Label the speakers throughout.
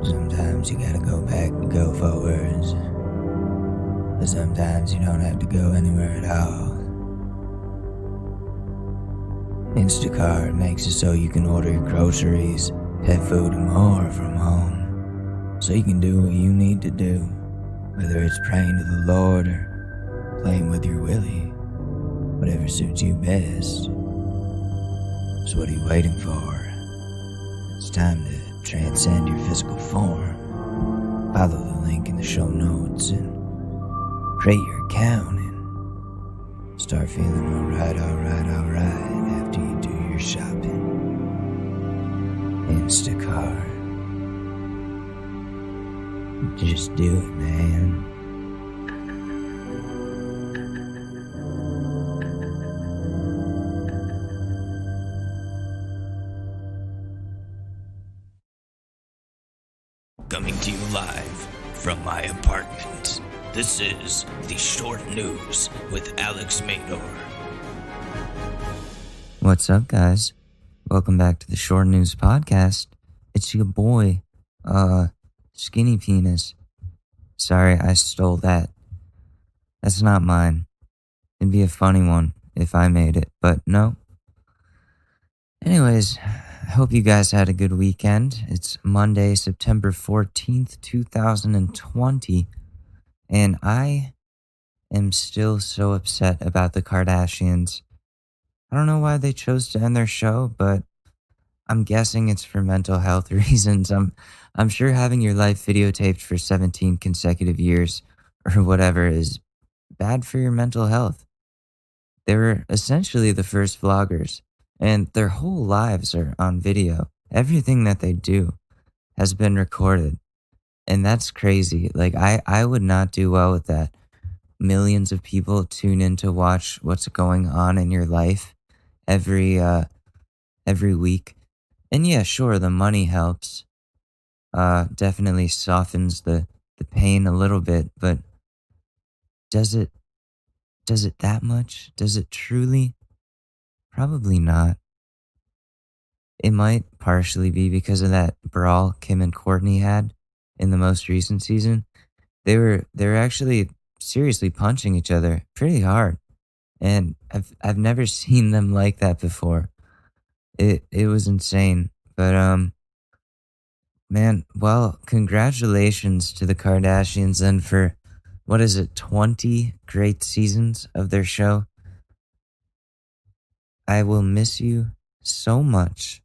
Speaker 1: Sometimes you gotta go back to go forwards. But sometimes you don't have to go anywhere at all. Instacart makes it so you can order your groceries, pet food, and more from home. So you can do what you need to do, whether it's praying to the Lord or playing with your Willie. Whatever suits you best. So what are you waiting for? It's time to transcend your physical form. Follow the link in the show notes and create your account and start feeling alright after you do your shopping. Instacart. Just do it, man.
Speaker 2: Coming to you live from my apartment. This is the Short News with Alex Mador.
Speaker 1: What's up, guys? Welcome back to the Short News Podcast. It's your boy, Skinny Penis. Sorry, I stole that. That's not mine. It'd be a funny one if I made it, but no. Anyways, I hope you guys had a good weekend. It's Monday, September 14th, 2020, and I am still so upset about the Kardashians. I don't know why they chose to end their show, but I'm guessing it's for mental health reasons. I'm sure having your life videotaped for 17 consecutive years or whatever is bad for your mental health. They were essentially the first vloggers, and their whole lives are on video. Everything that they do has been recorded, and that's crazy. Like, I would not do well with that. Millions of people tune in to watch what's going on in your life every week. And yeah, sure, the money helps. Definitely softens the pain a little bit, but does it that much? Does it truly? Probably not. It might partially be because of that brawl Kim and Courtney had in the most recent season. They were actually seriously punching each other pretty hard. And I've never seen them like that before. It was insane. But man, well, congratulations to the Kardashians then for, what is it, 20 great seasons of their show. I will miss you so much.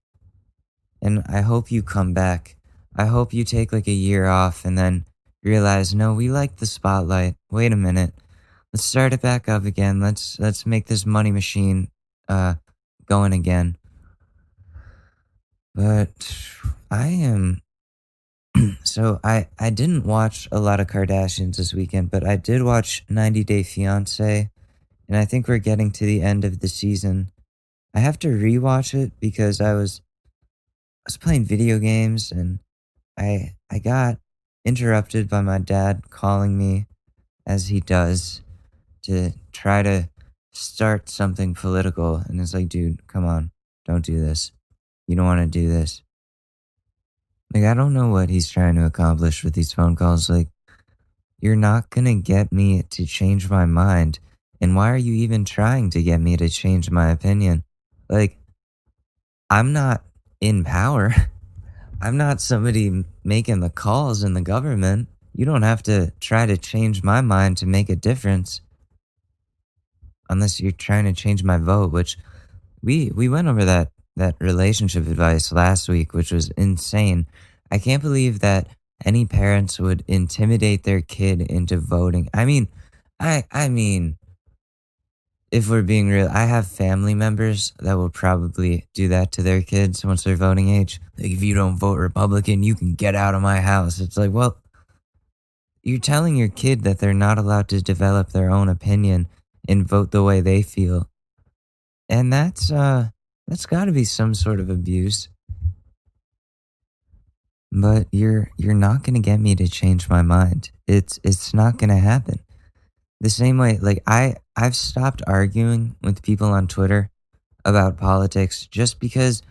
Speaker 1: And I hope you come back. I hope you take like a year off and then realize, no, we like the spotlight. Wait a minute. Let's start it back up again. Let's make this money machine going again. But I am so I didn't watch a lot of Kardashians this weekend, but I did watch 90 Day Fiancé, and I think we're getting to the end of the season. I have to rewatch it because I was playing video games and I got interrupted by my dad calling me, as he does, to try to start something political. And it's like, dude, come on, don't do this. You don't want to do this. Like, I don't know what he's trying to accomplish with these phone calls. Like, you're not going to get me to change my mind. And why are you even trying to get me to change my opinion? Like, I'm not in power. I'm not somebody making the calls in the government. You don't have to try to change my mind to make a difference. Unless you're trying to change my vote, which we went over that relationship advice last week, which was insane. I can't believe that any parents would intimidate their kid into voting. I mean, if we're being real, I have family members that will probably do that to their kids once they're voting age. Like, if you don't vote Republican, you can get out of my house. It's like, well, you're telling your kid that they're not allowed to develop their own opinion and vote the way they feel. And that's got to be some sort of abuse. But you're not going to get me to change my mind. It's not going to happen. The same way, like, I've stopped arguing with people on Twitter about politics just because,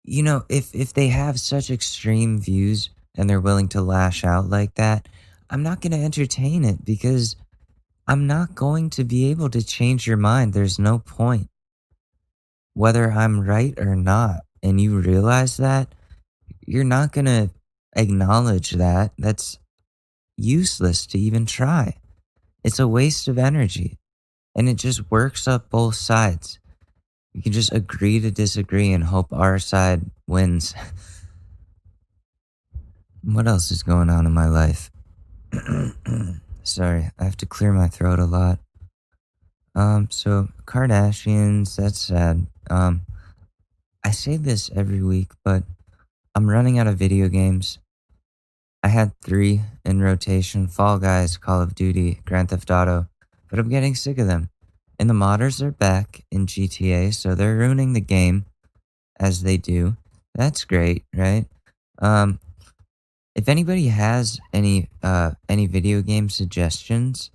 Speaker 1: you know, if they have such extreme views and they're willing to lash out like that, I'm not going to entertain it because I'm not going to be able to change your mind. There's no point. Whether I'm right or not, and you realize that, you're not going to acknowledge that. That's useless to even try. It's a waste of energy, and it just works up both sides. You can just agree to disagree and hope our side wins. What else is going on in my life? Sorry, I have to clear my throat a lot. So Kardashians, that's sad. I say this every week, but I'm running out of video games. I had three in rotation: Fall Guys, Call of Duty, Grand Theft Auto, but I'm getting sick of them. And the modders are back in GTA, so they're ruining the game as they do. That's great, right? Um, if anybody has any video game suggestions,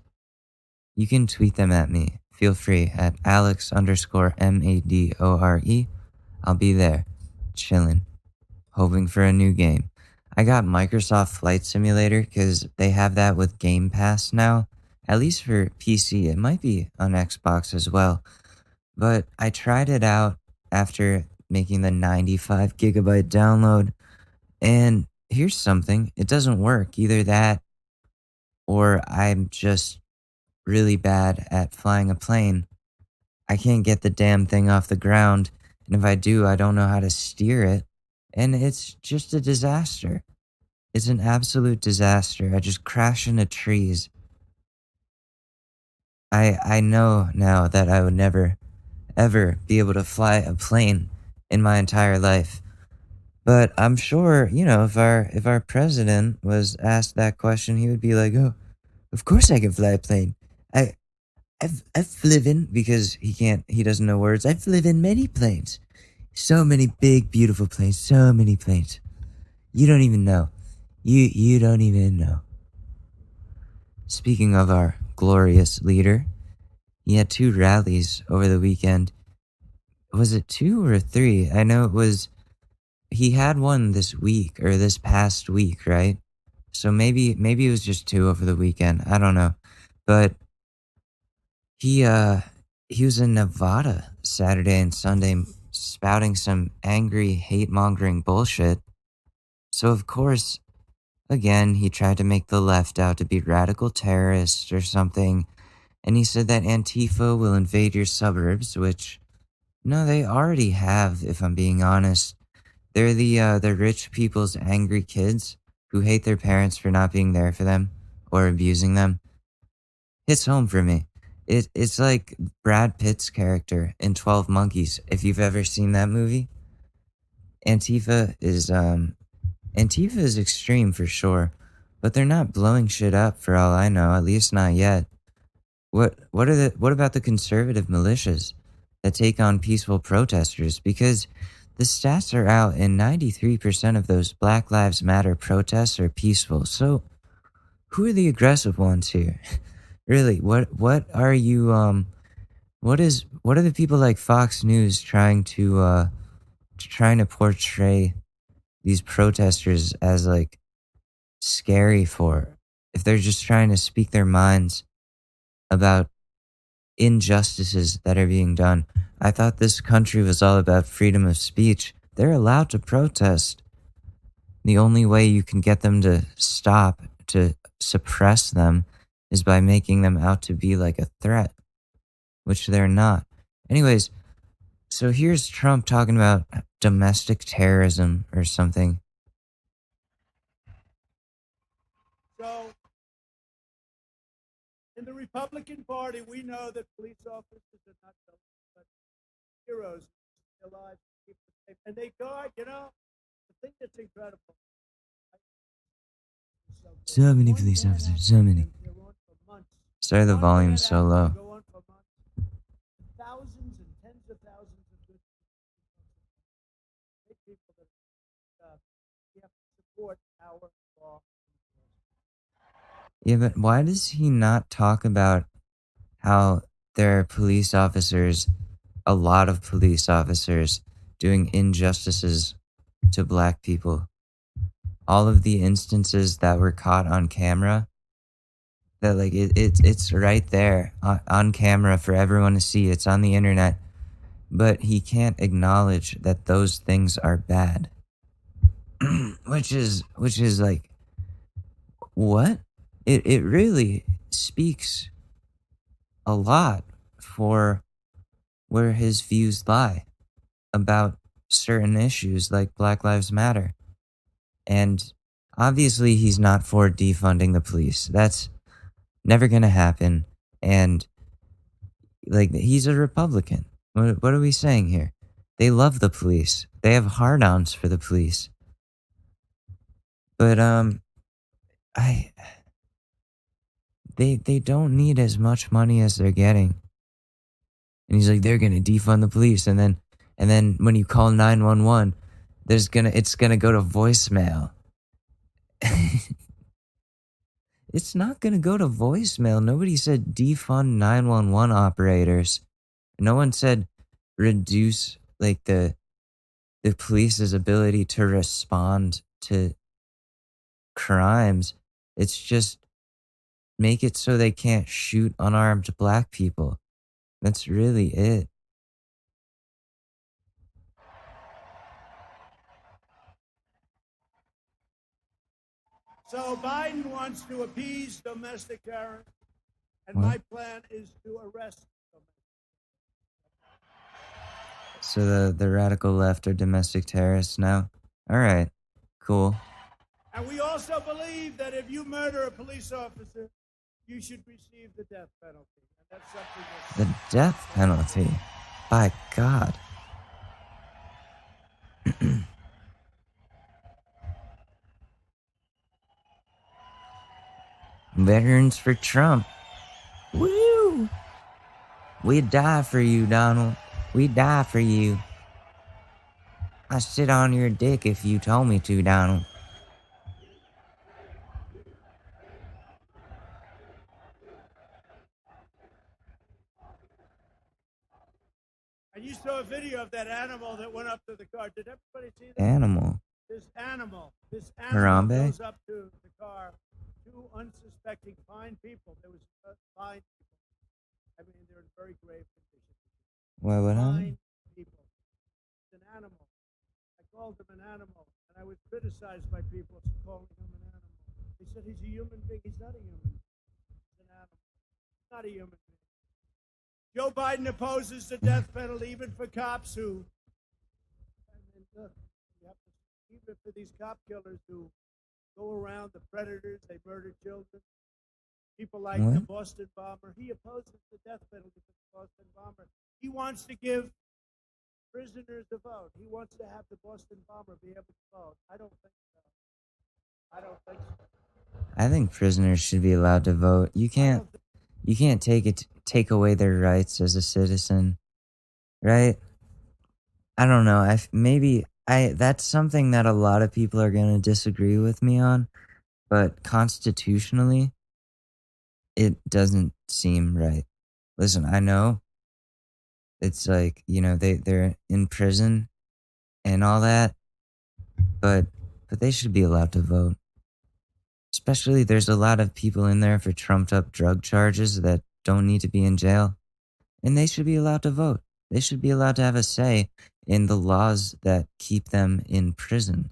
Speaker 1: you can tweet them at me. Feel free at Alex underscore MADORE. I'll be there, chilling, hoping for a new game. I got Microsoft Flight Simulator because they have that with Game Pass now, at least for PC. It might be on Xbox as well. But I tried it out after making the 95 gigabyte download. And here's something: it doesn't work. Either that or I'm just really bad at flying a plane. I can't get the damn thing off the ground. And if I do, I don't know how to steer it. And it's just a disaster. It's an absolute disaster. I just crash into trees. I know now that I would never, ever be able to fly a plane in my entire life. But I'm sure, if our president was asked that question, he would be like, "Oh, of course I can fly a plane. I I've flown because he doesn't know words. I've flown in many planes. So many big, beautiful planes, so many planes. You don't even know. You don't even know." Speaking of our glorious leader, he had two rallies over the weekend. Was it two or three? I know he had one this week or this past week, right? So maybe it was just two over the weekend. I don't know. But he uh he was in Nevada Saturday and Sunday spouting some angry hate-mongering bullshit. So of course, again, he tried to make the left out to be radical terrorists or something, and he said that Antifa will invade your suburbs, which no, they already have, if I'm being honest. They're the rich people's angry kids who hate their parents for not being there for them or abusing them. Hits home for me. It's like Brad Pitt's character in 12 Monkeys, if you've ever seen that movie. Antifa is Antifa is extreme for sure, but they're not blowing shit up for all I know, at least not yet. What about the conservative militias that take on peaceful protesters? Because the stats are out and 93% of those Black Lives Matter protests are peaceful. So who are the aggressive ones here? Really, what are you what are the people like Fox News trying to portray these protesters as like scary for, if they're just trying to speak their minds about injustices that are being done? I thought this country was all about freedom of speech. They're allowed to protest. The only way you can get them to stop, to suppress them, is by making them out to be like a threat, which they're not. Anyways, so here's Trump talking about domestic terrorism or something.
Speaker 3: So, in the Republican Party, we know that police officers are not but heroes in their lives, keep them safe. And they guard, the thing that's incredible.
Speaker 1: So many police officers, so many. Sorry, the volume's so low.
Speaker 3: Thousands and tens of thousands of good people that we have to support our law.
Speaker 1: Yeah, but why does he not talk about how there are police officers, a lot of police officers, doing injustices to black people all of the instances that were caught on camera, that like it's right there on camera for everyone to see. It's on the internet, but he can't acknowledge that those things are bad. Which is like, what? It really speaks a lot for where his views lie about certain issues like Black Lives Matter. And obviously he's not for defunding the police. That's never going to happen. And like, he's a Republican. What are we saying here? They love the police. They have hard-ons for the police. But I they don't need as much money as they're getting. And he's like, they're gonna defund the police, and then when you call 911, it's gonna go to voicemail. It's not gonna go to voicemail. Nobody said defund 911 operators. No one said reduce like the police's ability to respond to crimes. It's just make it so they can't shoot unarmed black people. That's really it.
Speaker 3: So Biden wants to appease domestic terror, and
Speaker 1: What?
Speaker 3: my plan is to arrest domestic.
Speaker 1: So the radical left are domestic terrorists now? Alright. Cool.
Speaker 3: And we also believe that if you murder a police officer, you should receive the death penalty. And that's something
Speaker 1: The
Speaker 3: that's
Speaker 1: death penalty. By God. Veterans for Trump. Woo! We'd die for you, Donald. We'd die for you. I'd sit on your dick if you told me to, Donald.
Speaker 3: And you saw a video of that animal that went up to the car. Did everybody see that?
Speaker 1: Animal.
Speaker 3: This animal
Speaker 1: Harambe?
Speaker 3: goes up to the car. Two unsuspecting fine people. There was fine people. I mean, they're in very grave condition.
Speaker 1: What happened?
Speaker 3: Fine people. It's an animal. I called him an animal, and I was criticized by people for calling him an animal. They said he's a human being. He's not a human being. He's an animal. He's not a human being. Joe Biden opposes the death penalty even for cops who, I mean, look, you have to, even for these cop killers who go around, the predators, they murder children. People like the Boston bomber. He opposes the death penalty for the Boston bomber. He wants to give prisoners a vote. He wants to have the Boston bomber be able to vote. I don't think so. I don't think so.
Speaker 1: I think prisoners should be allowed to vote. You can't take away their rights as a citizen, right? I don't know. That's something that a lot of people are going to disagree with me on, but constitutionally, it doesn't seem right. Listen, I know it's like, they're in prison and all that, but they should be allowed to vote. Especially, there's a lot of people in there for trumped up drug charges that don't need to be in jail, and they should be allowed to vote. They should be allowed to have a say in the laws that keep them in prison.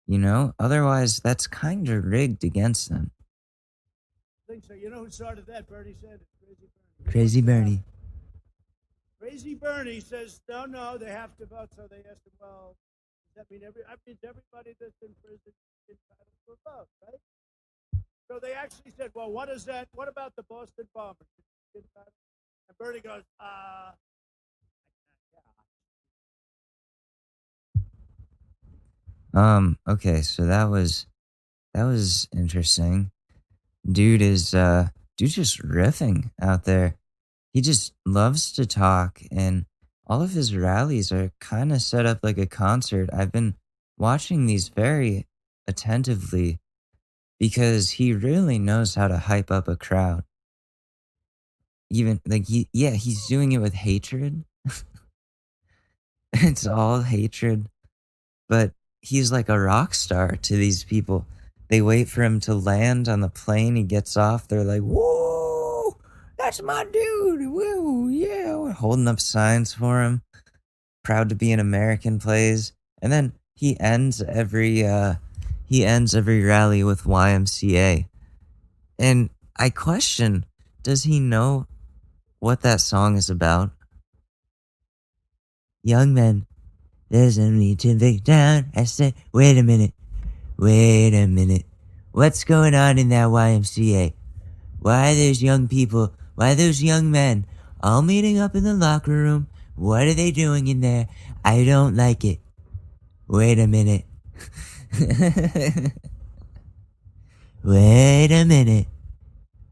Speaker 1: Otherwise, that's kind of rigged against them.
Speaker 3: I think so. You know who started that? Bernie Sanders.
Speaker 1: Crazy Bernie.
Speaker 3: Crazy Bernie says, no, they have to vote. So they asked him, well, does that mean everybody that's in prison is entitled to a vote, right? So they actually said, well, what about the Boston bombers? And Bernie goes,
Speaker 1: Okay, so that was interesting. Dude's just riffing out there. He just loves to talk, and all of his rallies are kind of set up like a concert. I've been watching these very attentively because he really knows how to hype up a crowd. Even like he's doing it with hatred. It's all hatred, but he's like a rock star to these people. They wait for him to land on the plane. He gets off. They're like, "Whoa, that's my dude! Woo, yeah!" We're holding up signs for him. Proud to be an American plays, and then he ends every rally with YMCA. And I question, does he know what that song is about? Young men, there's no need to look down. I said, wait a minute. What's going on in that YMCA? Why are those young people, why are those young men all meeting up in the locker room? What are they doing in there? I don't like it. Wait a minute. Wait a minute.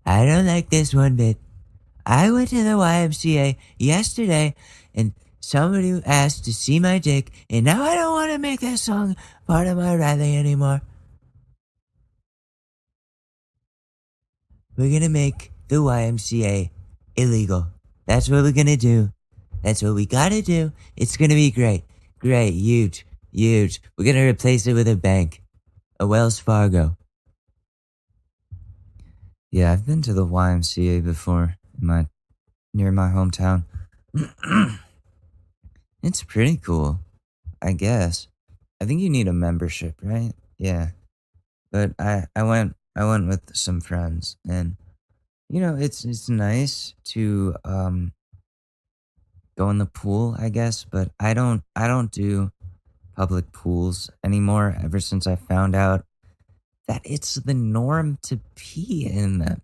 Speaker 1: I don't like this one bit. I went to the YMCA yesterday and somebody asked to see my dick, and now I don't want to make that song part of my rally anymore. We're gonna make the YMCA illegal. That's what we're gonna do. That's what we gotta do. It's gonna be great. Great, huge. We're gonna replace it with a bank. A Wells Fargo. Yeah, I've been to the YMCA before near my hometown. It's pretty cool, I guess. I think you need a membership, right? Yeah. But I went with some friends, and it's nice to go in the pool, I guess, but I don't do public pools anymore ever since I found out that it's the norm to pee in them.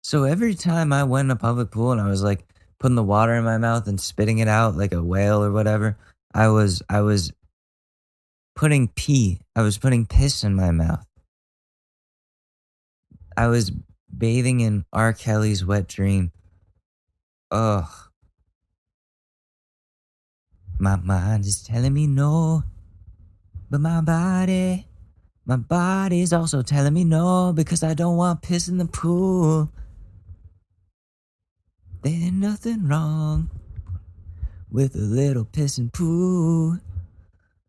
Speaker 1: So every time I went in a public pool and I was like putting the water in my mouth and spitting it out like a whale or whatever, I was putting piss in my mouth. I was bathing in R. Kelly's Wet Dream. Ugh. My mind is telling me no, but my body's also telling me no because I don't want piss in the pool. There ain't nothing wrong with a little piss and poo.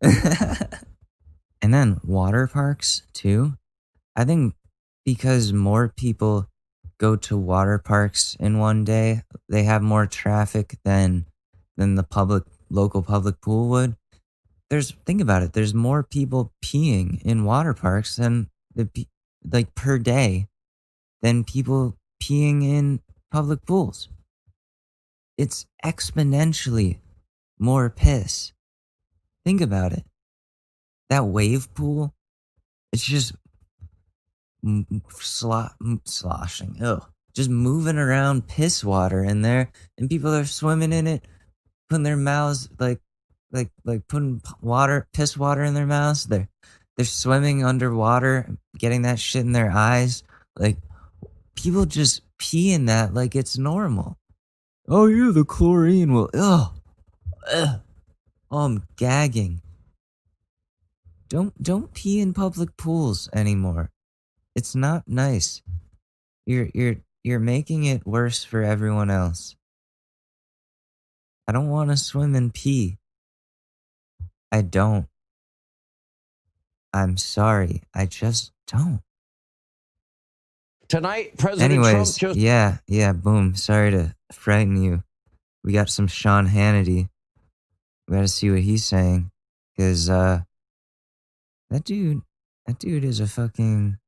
Speaker 1: And then water parks too. I think because more people go to water parks in one day, they have more traffic than the local public pool would. Think about it. There's more people peeing in water parks than like per day than people peeing in public pools. It's exponentially more piss. Think about it. That wave pool, it's just sloshing. Ugh. Just moving around piss water in there, and people are swimming in it, putting their mouths like putting piss water in their mouths. They're swimming underwater, getting that shit in their eyes. Like people just pee in that like it's normal. Oh yeah, the chlorine will. Ugh. Oh, I'm gagging. Don't pee in public pools anymore. It's not nice. You're making it worse for everyone else. I don't want to swim and pee. I don't. I'm sorry. I just don't.
Speaker 4: Tonight, President Trump just...
Speaker 1: Yeah, boom. Sorry to frighten you. We got some Sean Hannity. We got to see what he's saying. Because, that dude is a fucking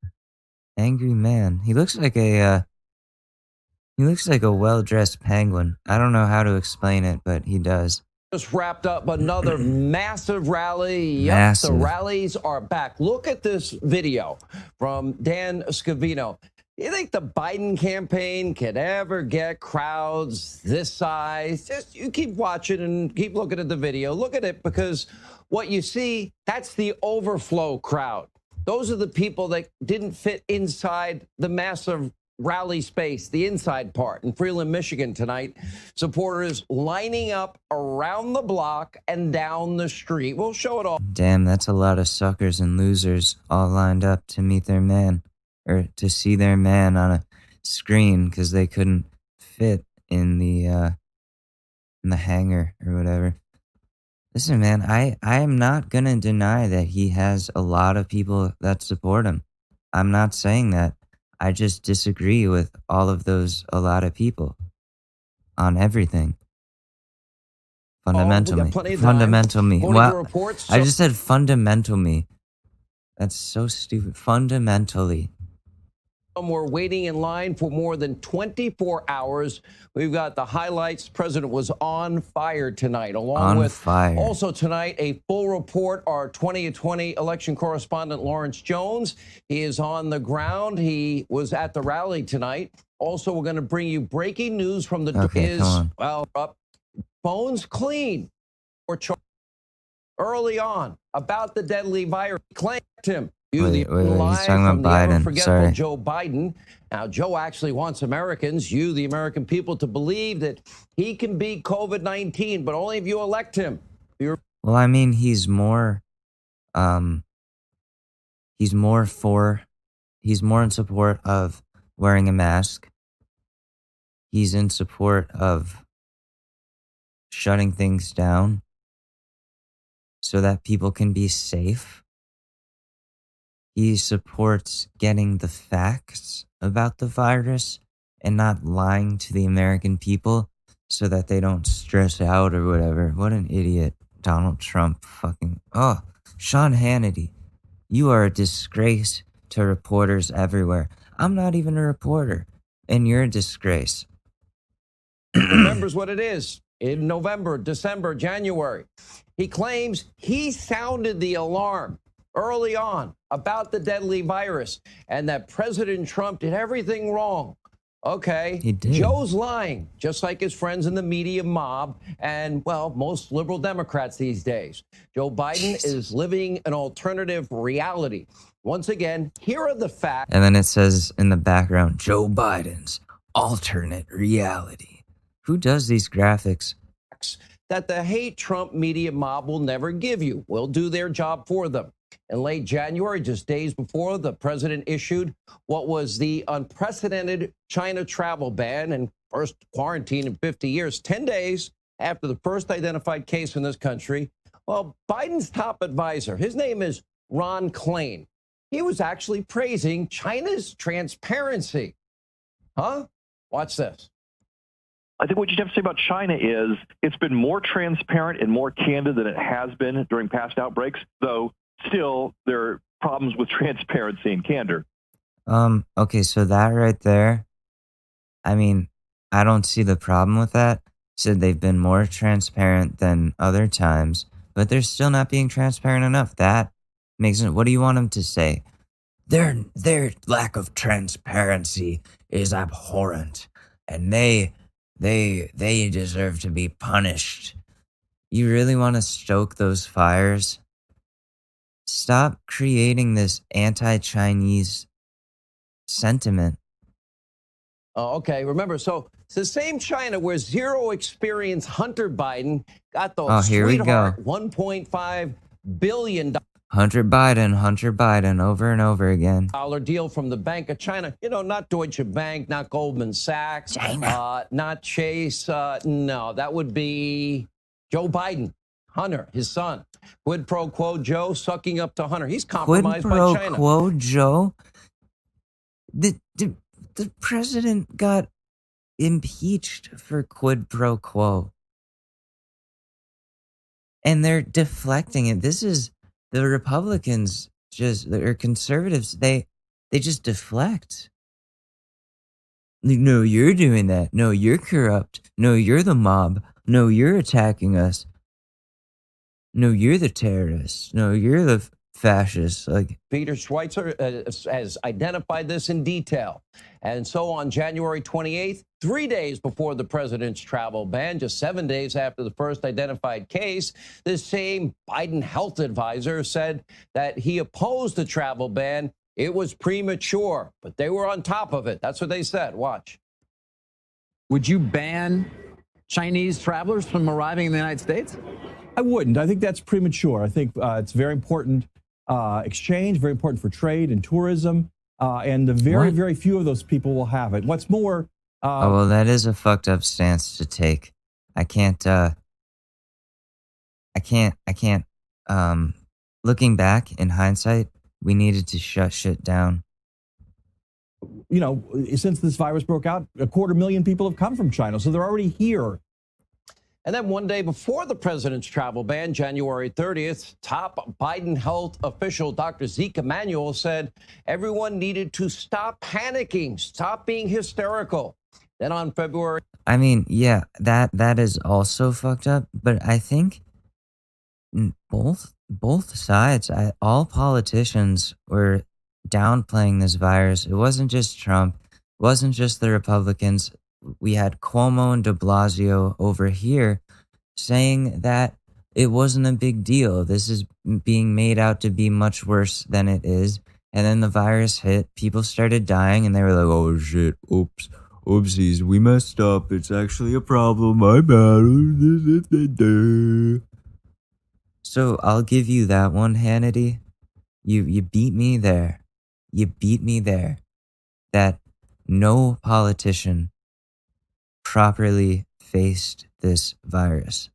Speaker 1: angry man. He looks like a well-dressed penguin. I don't know how to explain it, but he does.
Speaker 4: Just wrapped up another massive rally.
Speaker 1: Massive.
Speaker 4: Yep, the rallies are back. Look at this video from Dan Scavino. You think the Biden campaign could ever get crowds this size? Just you keep watching and keep looking at the video. Look at it, because what you see, that's the overflow crowd. Those are the people that didn't fit inside the massive rally space, the inside part in Freeland, Michigan tonight. Supporters lining up around the block and down the street. We'll show it all.
Speaker 1: Damn, that's a lot of suckers and losers all lined up to meet their man, or to see their man on a screen because they couldn't fit in the hangar or whatever. Listen, man, I am not gonna deny that he has a lot of people that support him. I'm not saying that. I just disagree with all of those a lot of people on everything.
Speaker 4: Oh, we got
Speaker 1: Fundamentally.
Speaker 4: plenty of time.
Speaker 1: Fundamental me.
Speaker 4: According to
Speaker 1: Well,
Speaker 4: reports,
Speaker 1: I
Speaker 4: so
Speaker 1: just said fundamental me. That's so stupid. Fundamentally.
Speaker 4: we're waiting in line for more than 24 hours. We've got the highlights. The president was on fire tonight, along
Speaker 1: On
Speaker 4: with
Speaker 1: fire.
Speaker 4: also tonight a full report. Our 2020 election correspondent Lawrence Jones, he is on the ground. He was at the rally tonight. Also, we're going to bring you breaking news from the
Speaker 1: Okay, come on.
Speaker 4: phones clean or early on about the deadly virus. Claimed him.
Speaker 1: Wait, he's
Speaker 4: Live
Speaker 1: talking
Speaker 4: from
Speaker 1: about
Speaker 4: the
Speaker 1: Biden.
Speaker 4: ever-forgetful
Speaker 1: Sorry.
Speaker 4: Joe Biden. Now, Joe actually wants Americans, you, the American people, to believe that he can beat COVID-19, but only if you elect him.
Speaker 1: Well, I mean, um, he's more in support of wearing a mask. He's in support of shutting things down so that people can be safe. He supports getting the facts about the virus and not lying to the American people so that they don't stress out or whatever. What an idiot. Donald Trump Sean Hannity. You are a disgrace to reporters everywhere. I'm not even a reporter, and you're a disgrace.
Speaker 4: Remembers what it is in November, December, January. He claims he sounded the alarm early on about the deadly virus and that President Trump did everything wrong. Okay,
Speaker 1: He did.
Speaker 4: Joe's lying, just like his friends in the media mob and, well, most liberal Democrats these days. Joe Biden is living an alternative reality. Once again, here are the facts.
Speaker 1: And then it says in the background, Joe Biden's alternate reality. Who does these graphics?
Speaker 4: That the hate Trump media mob will never give you. We'll do their job for them. In late January, just days before the president issued what was the unprecedented China travel ban and first quarantine in 50 years, 10 days after the first identified case in this country. Well, Biden's top advisor, his name is Ron Klain. He was actually praising China's transparency. Huh? Watch this.
Speaker 5: I think what you have to say about China is it's been more transparent and more candid than it has been during past outbreaks, though still there are problems with transparency and candor.
Speaker 1: Okay, so that right there, I mean, I don't see the problem with that. Said they've been more transparent than other times, but they're still not being transparent enough. That makes it, what do you want them to say? Their lack of transparency is abhorrent, and they deserve to be punished. You really want to stoke those fires? Stop creating this anti-Chinese sentiment.
Speaker 4: Oh, okay. Remember, so it's the same China where zero experience Hunter Biden got the
Speaker 1: Here we go.
Speaker 4: $1.5 billion
Speaker 1: Hunter Biden, over and over again.
Speaker 4: deal from the Bank of China. You know, not Deutsche Bank, not Goldman Sachs, not Chase. No, that would be Joe Biden, Hunter, his son. Quid pro quo Joe sucking up to Hunter. He's compromised by China.
Speaker 1: Quid pro quo Joe? The president got impeached for quid pro quo. And they're deflecting it. This is the Republicans, or conservatives, they just deflect. No, you're doing that. No, you're corrupt. No, you're the mob. No, you're attacking us. No, you're the terrorists. No, you're the fascists. Like,
Speaker 4: Peter Schweitzer has identified this in detail. And so on January 28th, 3 days before the president's travel ban, just 7 days after the first identified case, this same Biden health advisor said that he opposed the travel ban. It was premature, but they were on top of it. That's what they said. Watch.
Speaker 6: Would you ban Chinese travelers from arriving in the United States?
Speaker 7: I wouldn't. I think that's premature. I think it's very important exchange, very important for trade and tourism. And the very few of those people will have it. What's more...
Speaker 1: well, that is a fucked up stance to take. I can't... I can't, looking back in hindsight, we needed to shut shit down.
Speaker 7: You know, since this virus broke out, 250,000 people have come from China, so they're already here.
Speaker 4: And then one day before the president's travel ban, January 30th, top Biden health official Dr. Zeke Emanuel said everyone needed to stop panicking, stop being hysterical. Then on February...
Speaker 1: I mean, yeah, that is also fucked up, but I think both sides, all politicians were downplaying this virus. It wasn't just Trump, it wasn't just the Republicans. We had Cuomo and de Blasio over here saying that it wasn't a big deal. This is being made out to be much worse than it is. And then the virus hit, people started dying, and they were like, oh shit, oops, oopsies, we messed up. It's actually a problem, my bad. So I'll give you that one, Hannity. You beat me there. You beat me there. That no politician properly faced this virus.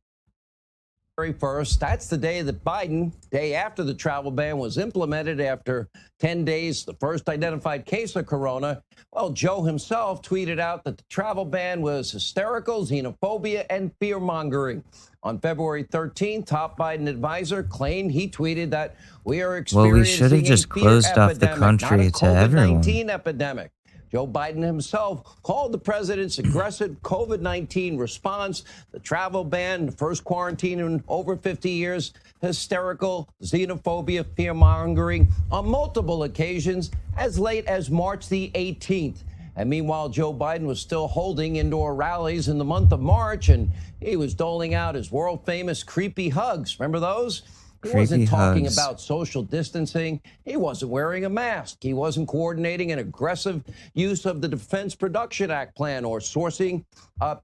Speaker 4: 1st, that's the day that Biden, day after the travel ban was implemented, after 10 days, the first identified case of corona. Well, Joe himself tweeted out that the travel ban was hysterical, xenophobia, and fear-mongering. On February 13th, top Biden advisor claimed, he tweeted that we are experiencing
Speaker 1: we should have just closed off the country to everyone.
Speaker 4: COVID-19 epidemic. Joe Biden himself called the president's aggressive COVID-19 response, the travel ban, the first quarantine in over 50 years, hysterical, xenophobia, fear-mongering on multiple occasions as late as March the 18th. And meanwhile, Joe Biden was still holding indoor rallies in the month of March, and he was doling out his world-famous creepy hugs. Remember those? He wasn't talking about social distancing. He wasn't wearing a mask. He wasn't coordinating an aggressive use of the Defense Production Act plan or sourcing.
Speaker 1: Oh,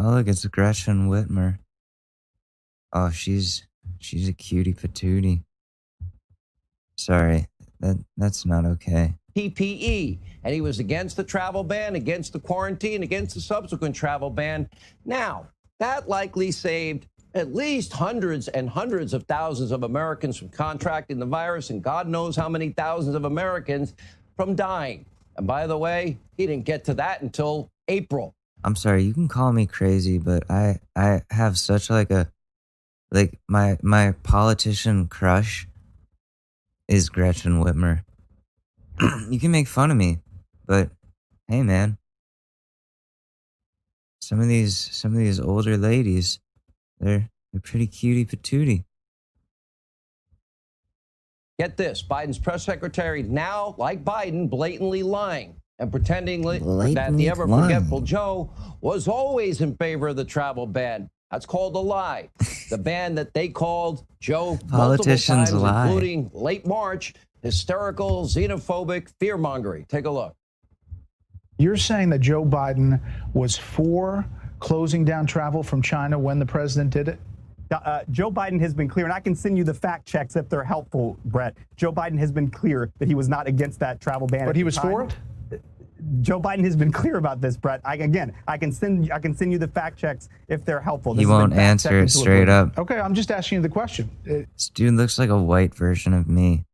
Speaker 1: look, it's Gretchen Whitmer. Oh, she's a cutie patootie. Sorry, that's not okay.
Speaker 4: PPE, and he was against the travel ban, against the quarantine, against the subsequent travel ban. Now, that likely saved at least hundreds and hundreds of thousands of Americans from contracting the virus, and God knows how many thousands of Americans from dying. And by the way, he didn't get to that until April.
Speaker 1: I'm sorry, you can call me crazy, but I have such my politician crush is Gretchen Whitmer. You can make fun of me, but hey man, some of these older ladies, they're pretty cutie patootie.
Speaker 4: Get this, Biden's press secretary now, like Biden, blatantly lying and pretending that the ever-forgetful Joe was always in favor of the travel ban. That's called a lie. The ban that they called Joe
Speaker 1: Politicians
Speaker 4: multiple times,
Speaker 1: lie.
Speaker 4: including late March, hysterical, xenophobic, fear-mongering. Take a look.
Speaker 8: You're saying that Joe Biden was for closing down travel from China when the president did it?
Speaker 9: Joe Biden has been clear, and I can send you the fact checks if they're helpful, Brett. Joe Biden has been clear that he was not against that travel ban.
Speaker 8: But he was for it?
Speaker 9: Joe Biden has been clear about this, Brett. I can send you the fact checks if they're helpful.
Speaker 1: He won't answer it straight up.
Speaker 8: Okay, I'm just asking you the question.
Speaker 1: This dude looks like a white version of me.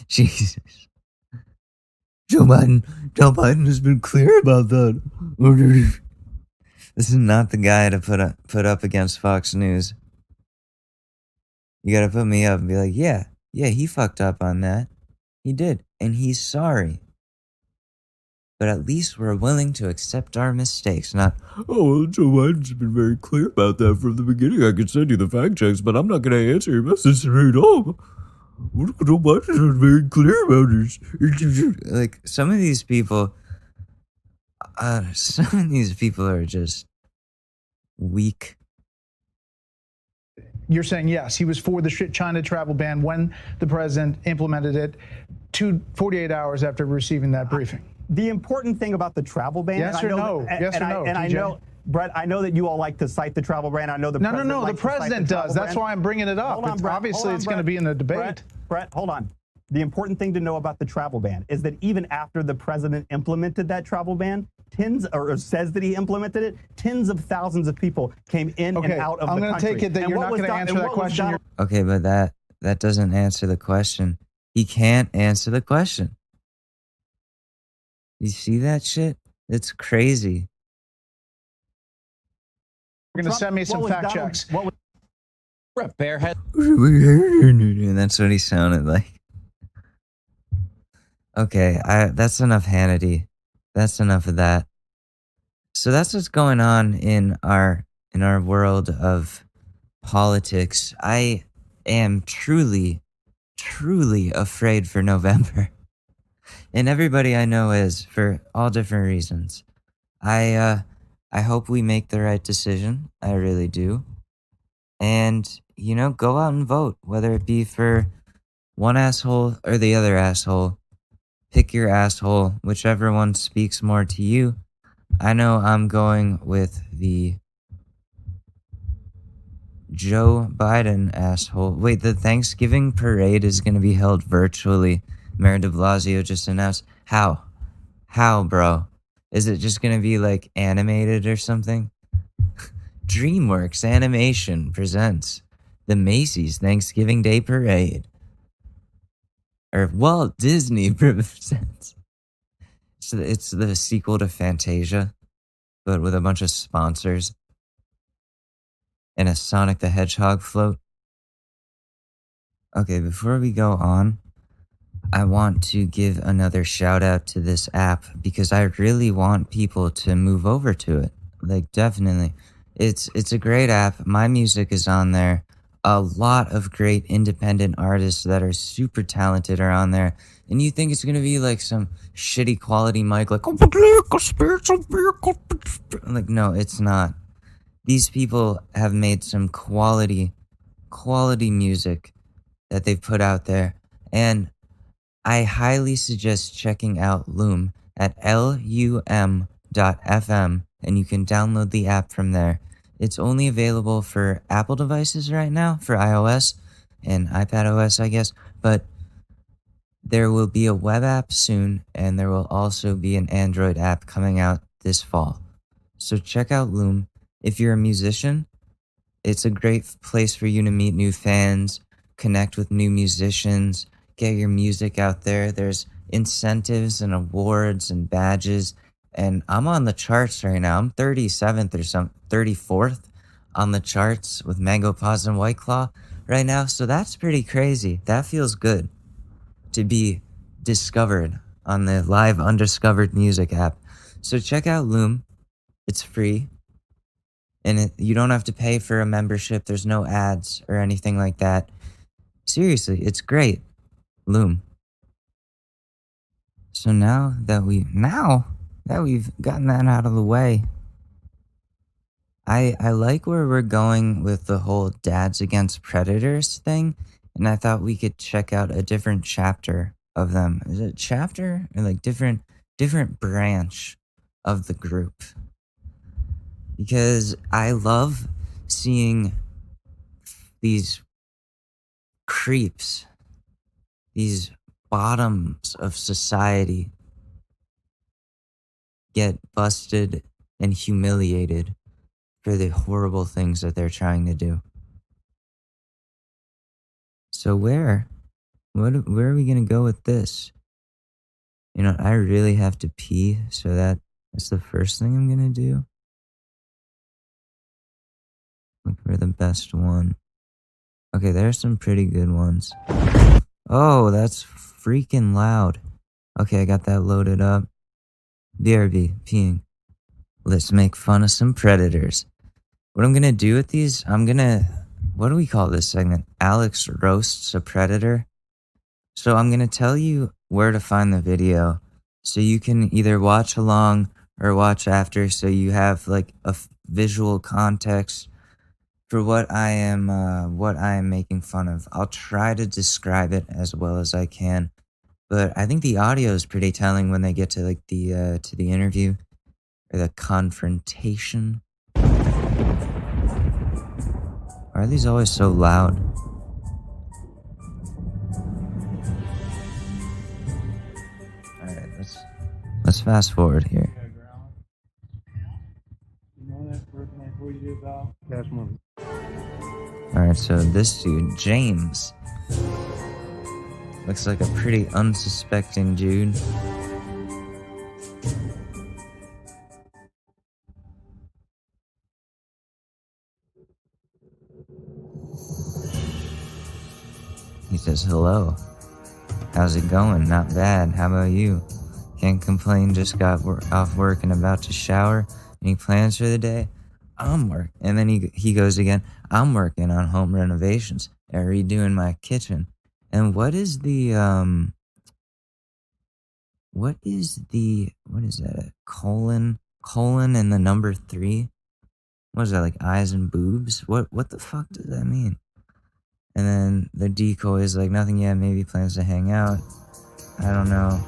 Speaker 1: Jesus. Joe Biden has been clear about that. This is not the guy to put up against Fox News. You gotta put me up and be like, yeah, he fucked up on that. He did, and he's sorry. But at least we're willing to accept our mistakes, not, oh, well, Joe Biden's been very clear about that from the beginning. I could send you the fact checks, but I'm not going to answer your message right off. Joe Biden's been very clear about this. Like, some of these people are just weak.
Speaker 8: You're saying, yes, he was for the China travel ban when the president implemented it 48 hours after receiving that briefing.
Speaker 9: The important thing about the travel ban,
Speaker 8: yes or no? Yes or no?
Speaker 9: And I know, Brett, I know that you all like to cite the travel ban. I know the president
Speaker 8: No, the president does. That's why I'm bringing it up.
Speaker 9: Hold on, Brett.
Speaker 8: Obviously, it's going to be in the debate.
Speaker 9: Brett, hold on. The important thing to know about the travel ban is that even after the president implemented that travel ban, or says that he implemented it, tens of thousands of people came in and out of the country.
Speaker 8: I'm going to take it that you're not going to answer that question.
Speaker 1: Okay, but that doesn't answer the question. He can't answer the question. You see that shit? It's crazy.
Speaker 8: You're going to send me some fact checks.
Speaker 4: Brett Barehead.
Speaker 1: That's what he sounded like. Okay, that's enough Hannity. That's enough of that. So that's what's going on in our world of politics. I am truly afraid for November. And everybody I know is, for all different reasons. I hope we make the right decision. I really do. And, go out and vote, whether it be for one asshole or the other asshole. Pick your asshole, whichever one speaks more to you. I know I'm going with the Joe Biden asshole. Wait, the Thanksgiving parade is going to be held virtually. Mayor de Blasio just announced. How? How, bro? Is it just going to be like animated or something? DreamWorks Animation presents the Macy's Thanksgiving Day Parade. Or Walt Disney presents. So it's the sequel to Fantasia, but with a bunch of sponsors and a Sonic the Hedgehog float. Okay, before we go on, I want to give another shout out to this app because I really want people to move over to it. Like, definitely. It's a great app. My music is on there. A lot of great independent artists that are super talented are on there. And you think it's going to be like some shitty quality mic, like, no, it's not. These people have made some quality music that they've put out there. And I highly suggest checking out Loom at lum.fm, and you can download the app from there. It's only available for Apple devices right now, for iOS and iPadOS, I guess. But there will be a web app soon, and there will also be an Android app coming out this fall. So check out Loom. If you're a musician, it's a great place for you to meet new fans, connect with new musicians, get your music out there. There's incentives and awards and badges. And I'm on the charts right now. I'm 37th or 34th on the charts with Mango Paws and White Claw right now. So that's pretty crazy. That feels good to be discovered on the live undiscovered music app. So check out Loom. It's free. And you don't have to pay for a membership. There's no ads or anything like that. Seriously, it's great. Loom. So now that we've gotten that out of the way, I like where we're going with the whole Dads Against Predators thing, and I thought we could check out a different chapter of them. Is it chapter or like different branch of the group? Because I love seeing these creeps, these bottoms of society get busted and humiliated for the horrible things that they're trying to do. So where are we gonna go with this? I really have to pee, so that's the first thing I'm gonna do. Look for the best one. Okay, there's some pretty good ones. Oh, that's freaking loud. Okay, I got that loaded up. BRB, peeing. Let's make fun of some predators. What I'm gonna do with these, what do we call this segment? Alex roasts a predator. So I'm gonna tell you where to find the video, so you can either watch along or watch after, so you have like a visual context for what I am making fun of. I'll try to describe it as well as I can, but I think the audio is pretty telling when they get to like the interview or the confrontation. Why are these always so loud? let's fast forward here. Alright, so this dude, James, looks like a pretty unsuspecting dude. He says, hello. How's it going? Not bad. How about you? Can't complain, just got off work and about to shower. Any plans for the day? I'm working. And then he goes again, I'm working on home renovations and redoing my kitchen. And what is that? A colon and the number 3? What is that, like eyes and boobs? What the fuck does that mean? And then the decoy is like, nothing yet, maybe plans to hang out. I don't know.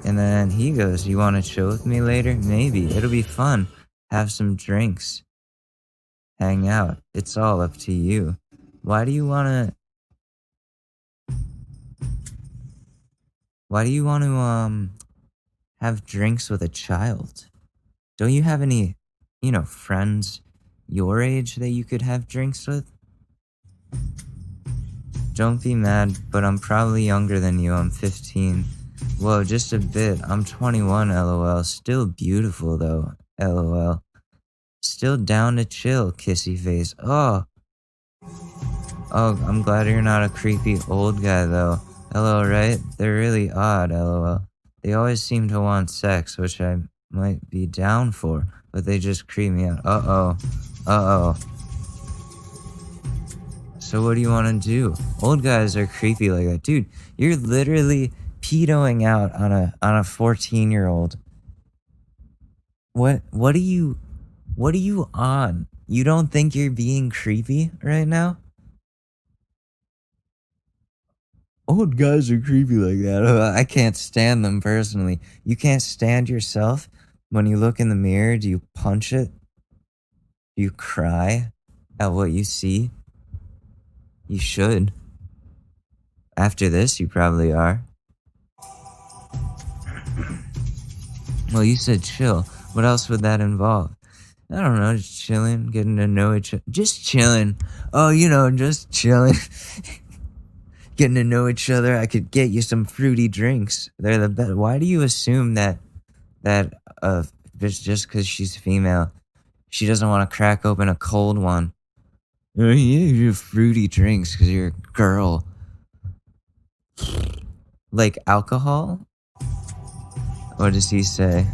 Speaker 1: And then he goes, you want to chill with me later? Maybe. It'll be fun. Have some drinks. Hang out. It's all up to you. Why do you want to have drinks with a child? Don't you have any, friends your age that you could have drinks with? Don't be mad, but I'm probably younger than you. I'm 15. Whoa, just a bit. I'm 21, lol. Still beautiful, though, lol. Still down to chill, kissy face. Oh, I'm glad you're not a creepy old guy, though. LOL, right? They're really odd, lol. They always seem to want sex, which I might be down for, but they just creep me out. Uh-oh. So what do you want to do? Old guys are creepy like that. Dude, you're literally pedoing out on a 14-year-old. What are you on? You don't think you're being creepy right now? Old guys are creepy like that. I can't stand them personally. You can't stand yourself? When you look in the mirror, do you punch it? Do you cry at what you see? You should. After this, you probably are. Well, you said chill. What else would that involve? I don't know, just chilling, getting to know each other. Just chilling. Oh, just chilling. Getting to know each other. I could get you some fruity drinks. They're the best. Why do you assume that just because she's female, she doesn't want to crack open a cold one? Oh, yeah, you do fruity drinks because you're a girl. Like alcohol? What does he say?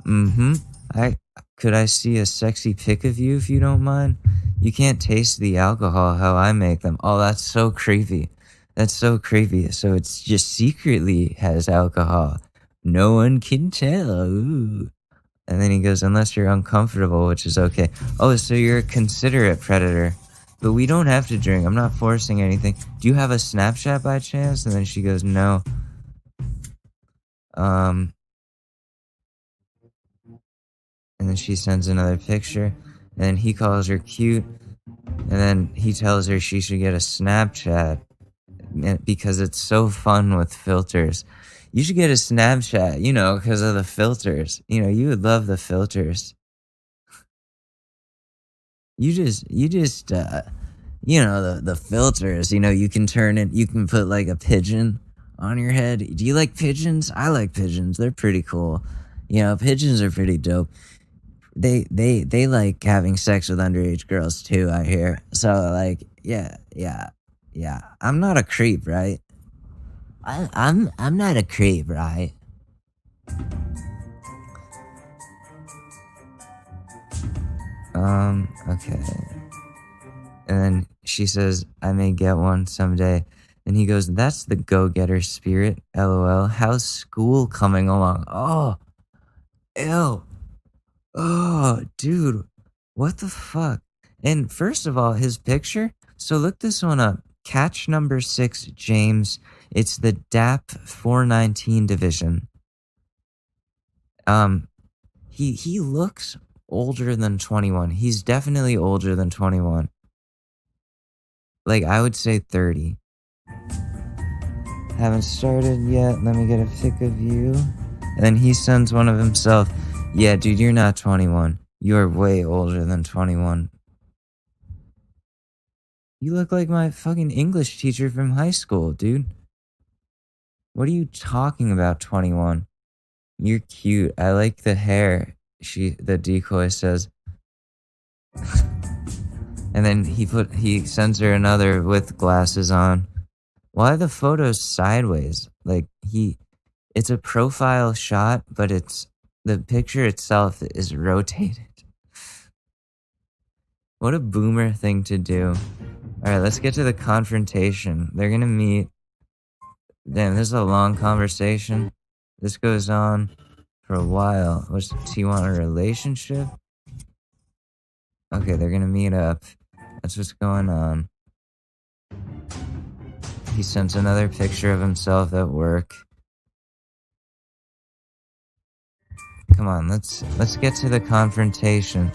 Speaker 1: Could I see a sexy pic of you if you don't mind? You can't taste the alcohol how I make them. Oh, that's so creepy. That's so creepy. So it's just secretly has alcohol. No one can tell. Ooh. And then he goes, unless you're uncomfortable, which is okay. Oh, so you're a considerate predator. But we don't have to drink. I'm not forcing anything. Do you have a Snapchat by chance? And then she goes, no. And then she sends another picture. And then he calls her cute. And then he tells her she should get a Snapchat because it's so fun with filters. You should get a Snapchat, because of the filters. You would love the filters. The filters, you can turn it, you can put like a pigeon on your head. Do you like pigeons? I like pigeons. They're pretty cool. Pigeons are pretty dope. They like having sex with underage girls too, I hear. So like, yeah. I'm not a creep, right? I'm not a creep, right? Okay. And then she says, I may get one someday. And he goes, that's the go-getter spirit, LOL. How's school coming along? Oh, ew. Oh, dude. What the fuck? And first of all, his picture. So look this one up. Catch number 6, James. It's the DAP 419 division. He looks older than 21. He's definitely older than 21. Like, I would say 30. Haven't started yet. Let me get a pic of you. And then he sends one of himself. Yeah, dude, you're not 21. You're way older than 21. You look like my fucking English teacher from high school, dude. What are you talking about, 21? You're cute. I like the hair. The decoy says. And then he sends her another with glasses on. Why are the photos sideways? Like it's a profile shot, but the picture itself is rotated. What a boomer thing to do. Alright, let's get to the confrontation. They're gonna meet. Damn, this is a long conversation. This goes on for a while. Does he want a relationship? Okay, they're gonna meet up. That's what's going on. He sends another picture of himself at work. Come on, let's get to the confrontation.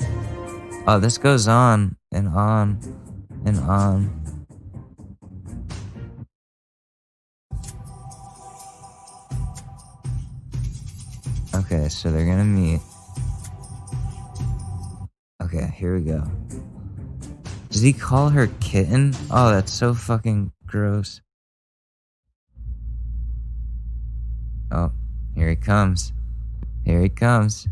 Speaker 1: Oh, this goes on and on and on. Okay, so they're gonna meet. Okay, here we go. Does he call her kitten? Oh, that's so fucking gross. Oh, here he comes. Here he comes.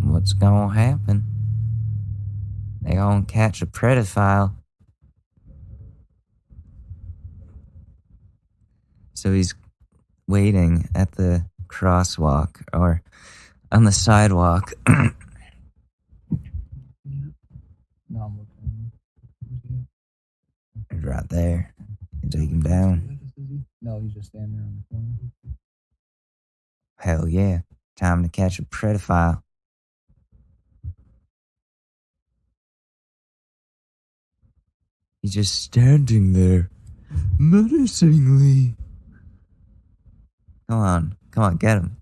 Speaker 1: What's gonna happen? They gonna catch a pedophile. So he's waiting at the crosswalk or on the sidewalk.
Speaker 10: No, I'm looking.
Speaker 1: He's right there. You take him down.
Speaker 10: No, he's just standing there on the corner.
Speaker 1: Hell yeah. Time to catch a pedophile. He's just standing there, menacingly. Come on, get him.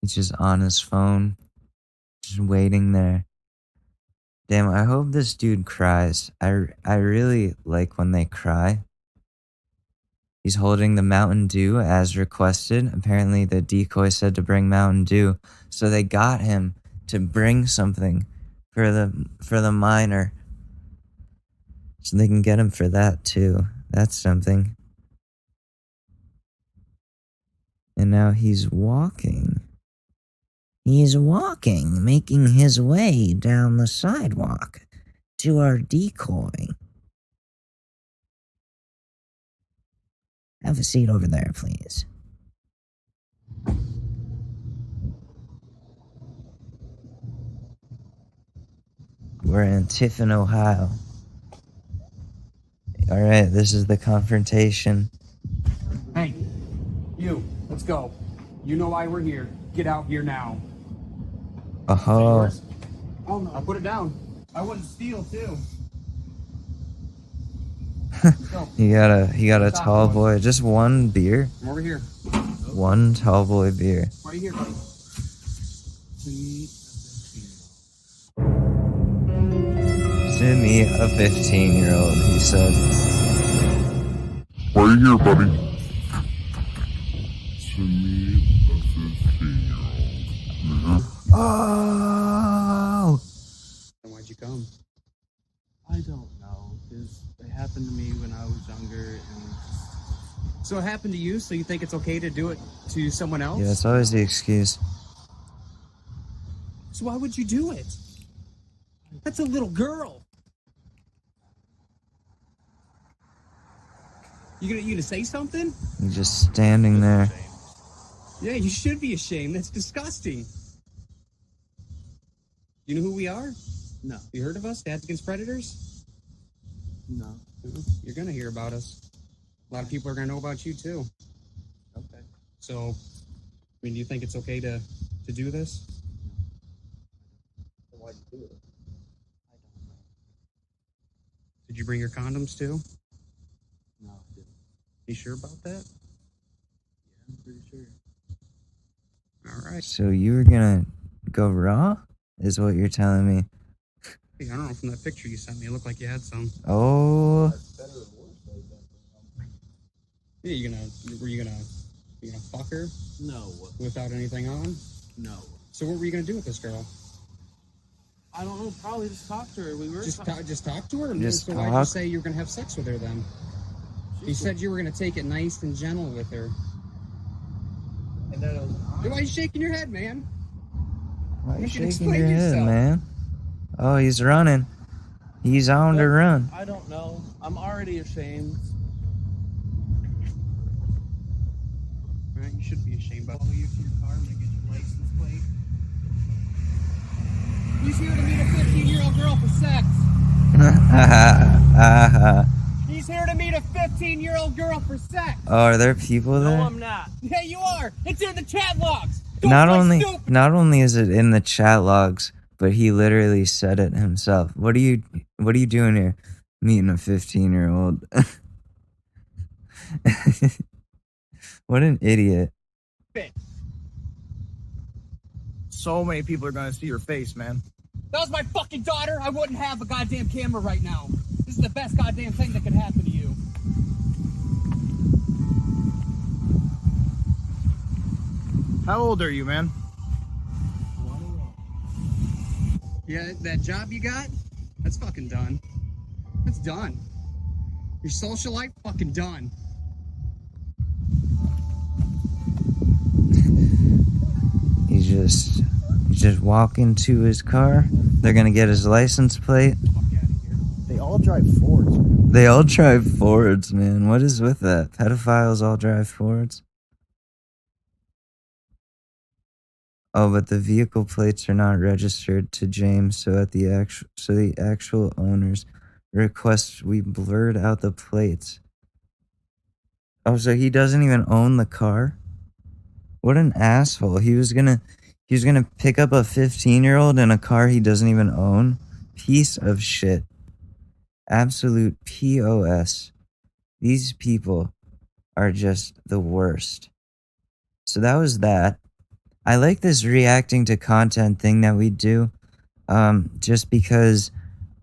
Speaker 1: He's just on his phone, just waiting there. Damn, I hope this dude cries. I really like when they cry. He's holding the Mountain Dew as requested. Apparently the decoy said to bring Mountain Dew, so they got him to bring something for the minor. So they can get him for that too. That's something. And now he's walking. He's walking, making his way down the sidewalk to our decoy. Have a seat over there, please. We're in Tiffin, Ohio. All right, this is the confrontation.
Speaker 11: Hey, you, let's go. You know why we're here. Get out here now.
Speaker 1: Oh,
Speaker 11: Oh no, I'll put it down. I wouldn't steal too.
Speaker 1: he got a tall boy. Just one beer.
Speaker 11: I'm over here.
Speaker 1: One tall boy beer.
Speaker 11: Right here, buddy.
Speaker 1: To me, a 15-year-old, he said.
Speaker 12: Right here, buddy. To me, a 15-year-old.
Speaker 1: Oh!
Speaker 11: Then why'd you come? I don't know. It happened to me when I was younger, and so it happened to you. So you think it's okay to do it to someone else?
Speaker 1: Yeah, it's always the excuse.
Speaker 11: So why would you do it? That's a little girl. You gonna say something?
Speaker 1: He's just standing there.
Speaker 11: Yeah, you should be ashamed. That's disgusting. You know who we are? No. You heard of us? Dads Against Predators? No. You're gonna hear about us. A lot of people are gonna know about you too. Okay. So, I mean, do you think it's okay to do this? Why'd you do it? I don't know. Did you bring your condoms too? No, I didn't. You sure about that? Yeah, I'm pretty sure. All Christ.
Speaker 1: So you were gonna go raw, is what you're telling me?
Speaker 11: Hey, I don't know, from that picture you sent me, it looked like you had some.
Speaker 1: Oh.
Speaker 11: Yeah, were you gonna fuck her?
Speaker 3: No.
Speaker 11: Without anything on?
Speaker 3: No.
Speaker 11: So what were you gonna do with this girl?
Speaker 3: I don't know. Probably just talk to her. We were
Speaker 11: Just talk to her?
Speaker 1: Just
Speaker 11: so why'd you
Speaker 1: talk?
Speaker 11: say you were gonna have sex with her then? You said you were gonna take it nice and gentle with her.
Speaker 3: And then it was
Speaker 11: Why are you shaking your head, man?
Speaker 1: Why are you
Speaker 11: You can
Speaker 1: shaking
Speaker 11: explain
Speaker 1: your head,
Speaker 11: yourself.
Speaker 1: man? Oh, he's running. He's on the run.
Speaker 3: I don't know. I'm already ashamed.
Speaker 11: Right, you should be ashamed about
Speaker 3: Follow you to your car and get your license plate.
Speaker 11: He's here to meet a 15-year-old girl for sex. He's here to meet a 15-year-old girl for sex.
Speaker 1: Oh, are there people there?
Speaker 3: No, I'm not.
Speaker 11: Yeah, you are. It's in the chat logs.
Speaker 1: Not only is it in the chat logs, but he literally said it himself. What are you doing here? Meeting a 15-year-old. What an idiot.
Speaker 3: So many people are gonna see your face, man.
Speaker 11: That was my fucking daughter. I wouldn't have a goddamn camera right now. This is the best goddamn thing that could happen to you.
Speaker 3: How old are you, man?
Speaker 11: Yeah, that job you got? That's fucking done. That's done. Your social life, fucking done.
Speaker 1: He's just walking to his car. They're gonna get his license plate.
Speaker 9: They all drive Fords, man.
Speaker 1: They all drive Fords, man. What is with that? Pedophiles all drive Fords? Oh, but the vehicle plates are not registered to James, so the actual owners request we blurred out the plates. Oh, so he doesn't even own the car? What an asshole. He was gonna pick up a 15-year-old in a car he doesn't even own? Piece of shit. Absolute POS. These people are just the worst. So that was that. I like this reacting to content thing that we do, just because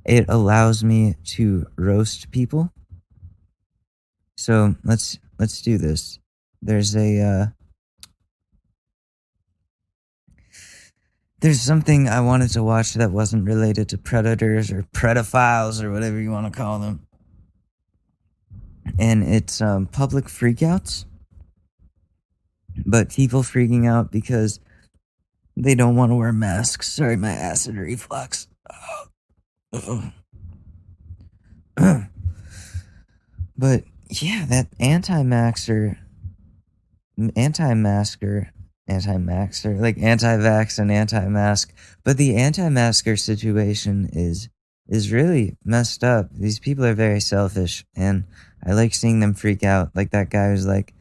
Speaker 1: it allows me to roast people. So let's do this. There's something I wanted to watch that wasn't related to predators or pedophiles or whatever you want to call them. And it's public freakouts. But people freaking out because they don't want to wear masks. Sorry, my acid reflux. But yeah, that anti-vaxxer, like anti-vax and anti-mask. But the anti-masker situation is really messed up. These people are very selfish, and I like seeing them freak out. Like that guy who's like,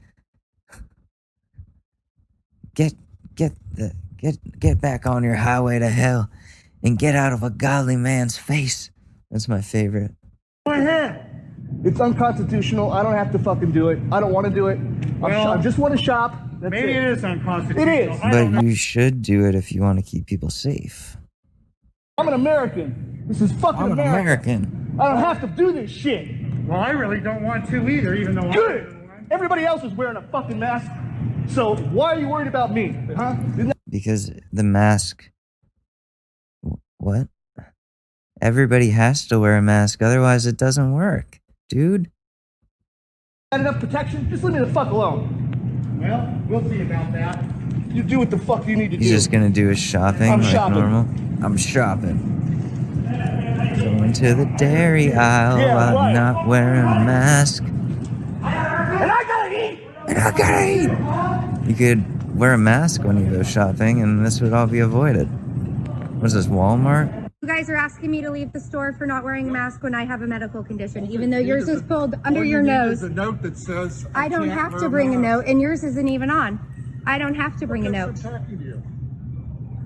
Speaker 1: get back on your highway to hell and get out of a godly man's face. That's my favorite.
Speaker 13: My hand. It's unconstitutional. I don't have to fucking do it. I don't want to do it. I just want to shop. That's
Speaker 3: Maybe it is unconstitutional.
Speaker 13: It is.
Speaker 1: But you should do it if you want to keep people safe.
Speaker 13: I'm an American. This is fucking
Speaker 1: I'm an American.
Speaker 13: I don't have to do this shit.
Speaker 3: Well, I really don't want to either, even though
Speaker 13: Good. Everybody else is wearing a fucking mask. So why are you worried about me? Huh?
Speaker 1: Because the mask... What? Everybody has to wear a mask, otherwise it doesn't work. Dude.
Speaker 13: Got enough protection? Just leave me the fuck alone.
Speaker 3: Well, we'll see about that.
Speaker 13: You do what the fuck you need to do.
Speaker 1: He's just gonna do his shopping
Speaker 13: I'm
Speaker 1: like
Speaker 13: shopping.
Speaker 1: normal. I'm shopping. Going to the dairy aisle while
Speaker 13: right.
Speaker 1: not wearing a mask.
Speaker 13: And I gotta eat!
Speaker 1: And I gotta eat! You could wear a mask when you go shopping and this would all be avoided. What is this, Walmart?
Speaker 14: You guys are asking me to leave the store for not wearing a mask when I have a medical condition, even though yours is pulled under your nose.
Speaker 3: There's a note that says
Speaker 14: I don't have to bring a note, and yours isn't even on. I don't have to bring a note.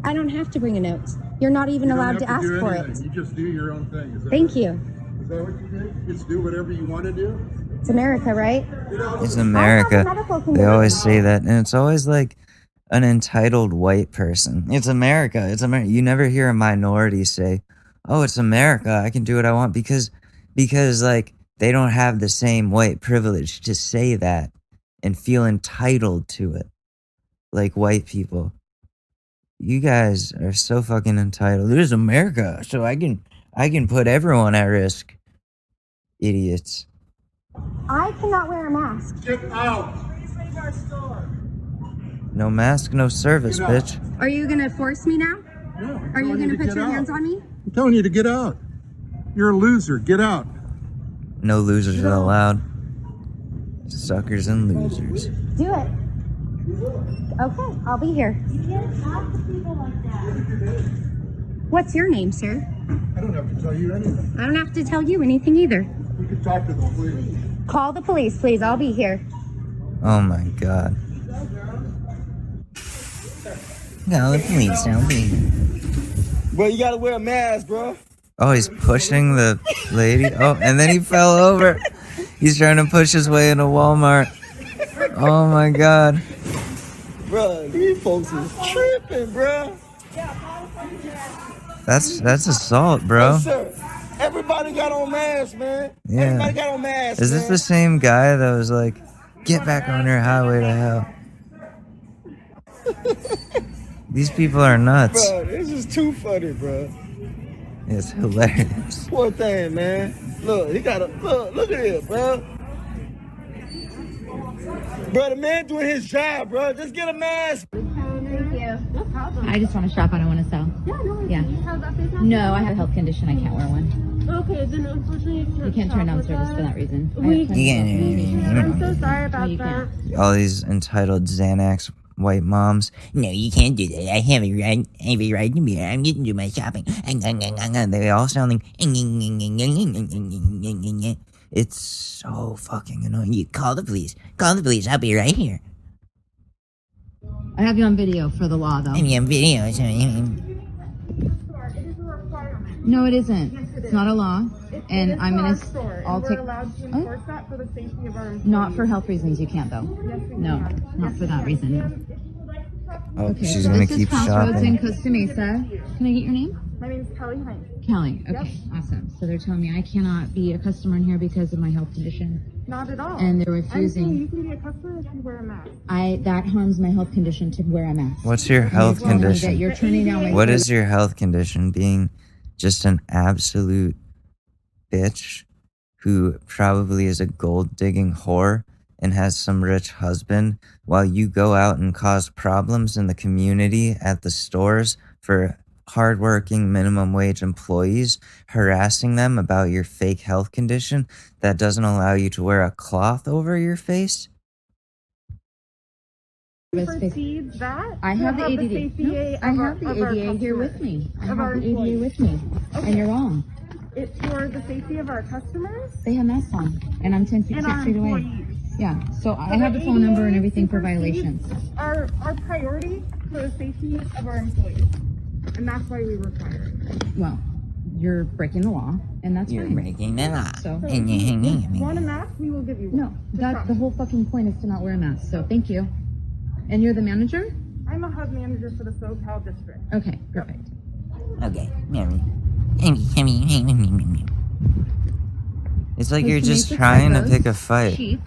Speaker 14: I don't have to bring a note. You're not even allowed to ask for it.
Speaker 3: You just do your own thing. Is that
Speaker 14: Thank you.
Speaker 3: Is that what you do? You just do whatever you want to do?
Speaker 14: It's America, right?
Speaker 1: It's America. They always say that, and it's always like, an entitled white person. It's America. It's America. You never hear a minority say, "Oh, it's America. I can do what I want," because like they don't have the same white privilege to say that and feel entitled to it like white people. You guys are so fucking entitled. It is America, so I can put everyone at risk. Idiots.
Speaker 14: I cannot wear a mask.
Speaker 3: Get out. Please leave our store.
Speaker 1: No mask, no service, bitch.
Speaker 14: Are you going to force me now?
Speaker 3: No.
Speaker 14: Are you going to put your hands on me?
Speaker 3: I'm telling you to get out. You're a loser. Get out.
Speaker 1: No losers are allowed. Suckers and losers.
Speaker 14: Do it. Okay, I'll be here.
Speaker 3: You can't talk to people like that.
Speaker 14: What's your name, sir?
Speaker 3: I don't have to tell you anything.
Speaker 14: I don't have to tell you anything either.
Speaker 3: You can talk to the police.
Speaker 14: Call the police, please. I'll be here.
Speaker 1: Oh my god. No, the police, don't be.
Speaker 13: Bro, you gotta wear a mask, bro.
Speaker 1: Oh, he's pushing the lady. Oh, and then he fell over. He's trying to push his way into Walmart. Oh my god.
Speaker 13: Bro, these folks is tripping, bro.
Speaker 1: That's assault, bro.
Speaker 13: Yes, sir. Everybody got on masks, man.
Speaker 1: Yeah.
Speaker 13: Everybody got on masks.
Speaker 1: Is this the same guy that was like, "Get back on your highway to hell"? These people are nuts.
Speaker 13: Bro, this is too funny, bro.
Speaker 1: It's hilarious.
Speaker 13: Poor thing, man. Look, he got a look at it, bro. Bro, the man doing his job, bro. Just get a mask.
Speaker 14: Thank you. No problem.
Speaker 15: I just want to shop. I don't want to sell.
Speaker 14: Yeah.
Speaker 15: No, I have a health condition. I can't wear one.
Speaker 14: Okay, then unfortunately
Speaker 15: You can't turn down service for that reason.
Speaker 14: I'm so sorry about that.
Speaker 1: All these entitled Xanax white moms. No, you can't do that. I have a right. I have a right to be here. I'm getting to my shopping. They all sound like. It's so fucking annoying. You call the police. Call the police. I'll be right here.
Speaker 15: I have you on video for the law, though.
Speaker 1: I mean, video.
Speaker 15: No, it isn't. It's not a law. And I'm gonna. I'll take.
Speaker 14: allowed to enforce that for the safety of our employees.
Speaker 15: Not for health reasons. You can't, though. No, not for that reason. No.
Speaker 1: Oh,
Speaker 15: Okay,
Speaker 1: she's
Speaker 15: so
Speaker 1: gonna
Speaker 15: this
Speaker 1: keep
Speaker 15: is Crossroads in
Speaker 1: shopping.
Speaker 15: Costa Mesa. Can I get your name?
Speaker 14: My name is Kelly Hines.
Speaker 15: Kelly. Okay, awesome. So they're telling me I cannot be a customer in here because of my health condition.
Speaker 14: Not at all.
Speaker 15: And they're
Speaker 14: I'm
Speaker 15: refusing.
Speaker 14: saying you can be a customer if you wear a mask.
Speaker 15: That harms my health condition to wear a mask.
Speaker 1: What's your
Speaker 15: And
Speaker 1: health
Speaker 15: they're telling me that
Speaker 1: condition?
Speaker 15: you're turning down my
Speaker 1: What
Speaker 15: service.
Speaker 1: is your health condition? Being just an absolute bitch who probably is a gold digging whore and has some rich husband while you go out and cause problems in the community at the stores for hardworking minimum wage employees, harassing them about your fake health condition that doesn't allow you to wear a cloth over your face?
Speaker 14: Proceed that.
Speaker 15: I have the
Speaker 14: to
Speaker 15: ADD.
Speaker 14: safety
Speaker 15: No, I
Speaker 14: of
Speaker 15: have the
Speaker 14: our
Speaker 15: ADA here
Speaker 14: customers,
Speaker 15: with me. I
Speaker 14: of
Speaker 15: have
Speaker 14: our
Speaker 15: the ADA
Speaker 14: employees.
Speaker 15: with me. And you're wrong.
Speaker 14: It's for the safety of our customers
Speaker 15: They have masks on, and I'm 10 feet,
Speaker 14: and
Speaker 15: 6
Speaker 14: our
Speaker 15: feet away.
Speaker 14: employees.
Speaker 15: Yeah, so I
Speaker 14: So
Speaker 15: have the phone
Speaker 14: ADA
Speaker 15: number and everything for
Speaker 14: supersedes
Speaker 15: violations.
Speaker 14: Our priority for the safety of our employees. And that's why we require it.
Speaker 15: Well, you're breaking the law, and that's
Speaker 1: You're
Speaker 15: fine.
Speaker 1: breaking the law.
Speaker 15: So,
Speaker 14: So if you want a mask, we will give you one.
Speaker 15: no, that the whole fucking point is to not wear a mask. So thank you. And you're the manager?
Speaker 14: I'm a hub manager for the SoCal district.
Speaker 15: Okay, perfect.
Speaker 1: Okay, Mary. It's like
Speaker 15: Costa
Speaker 1: you're just
Speaker 15: Mesa
Speaker 1: trying to
Speaker 15: tacos,
Speaker 1: pick a fight.
Speaker 15: cheap.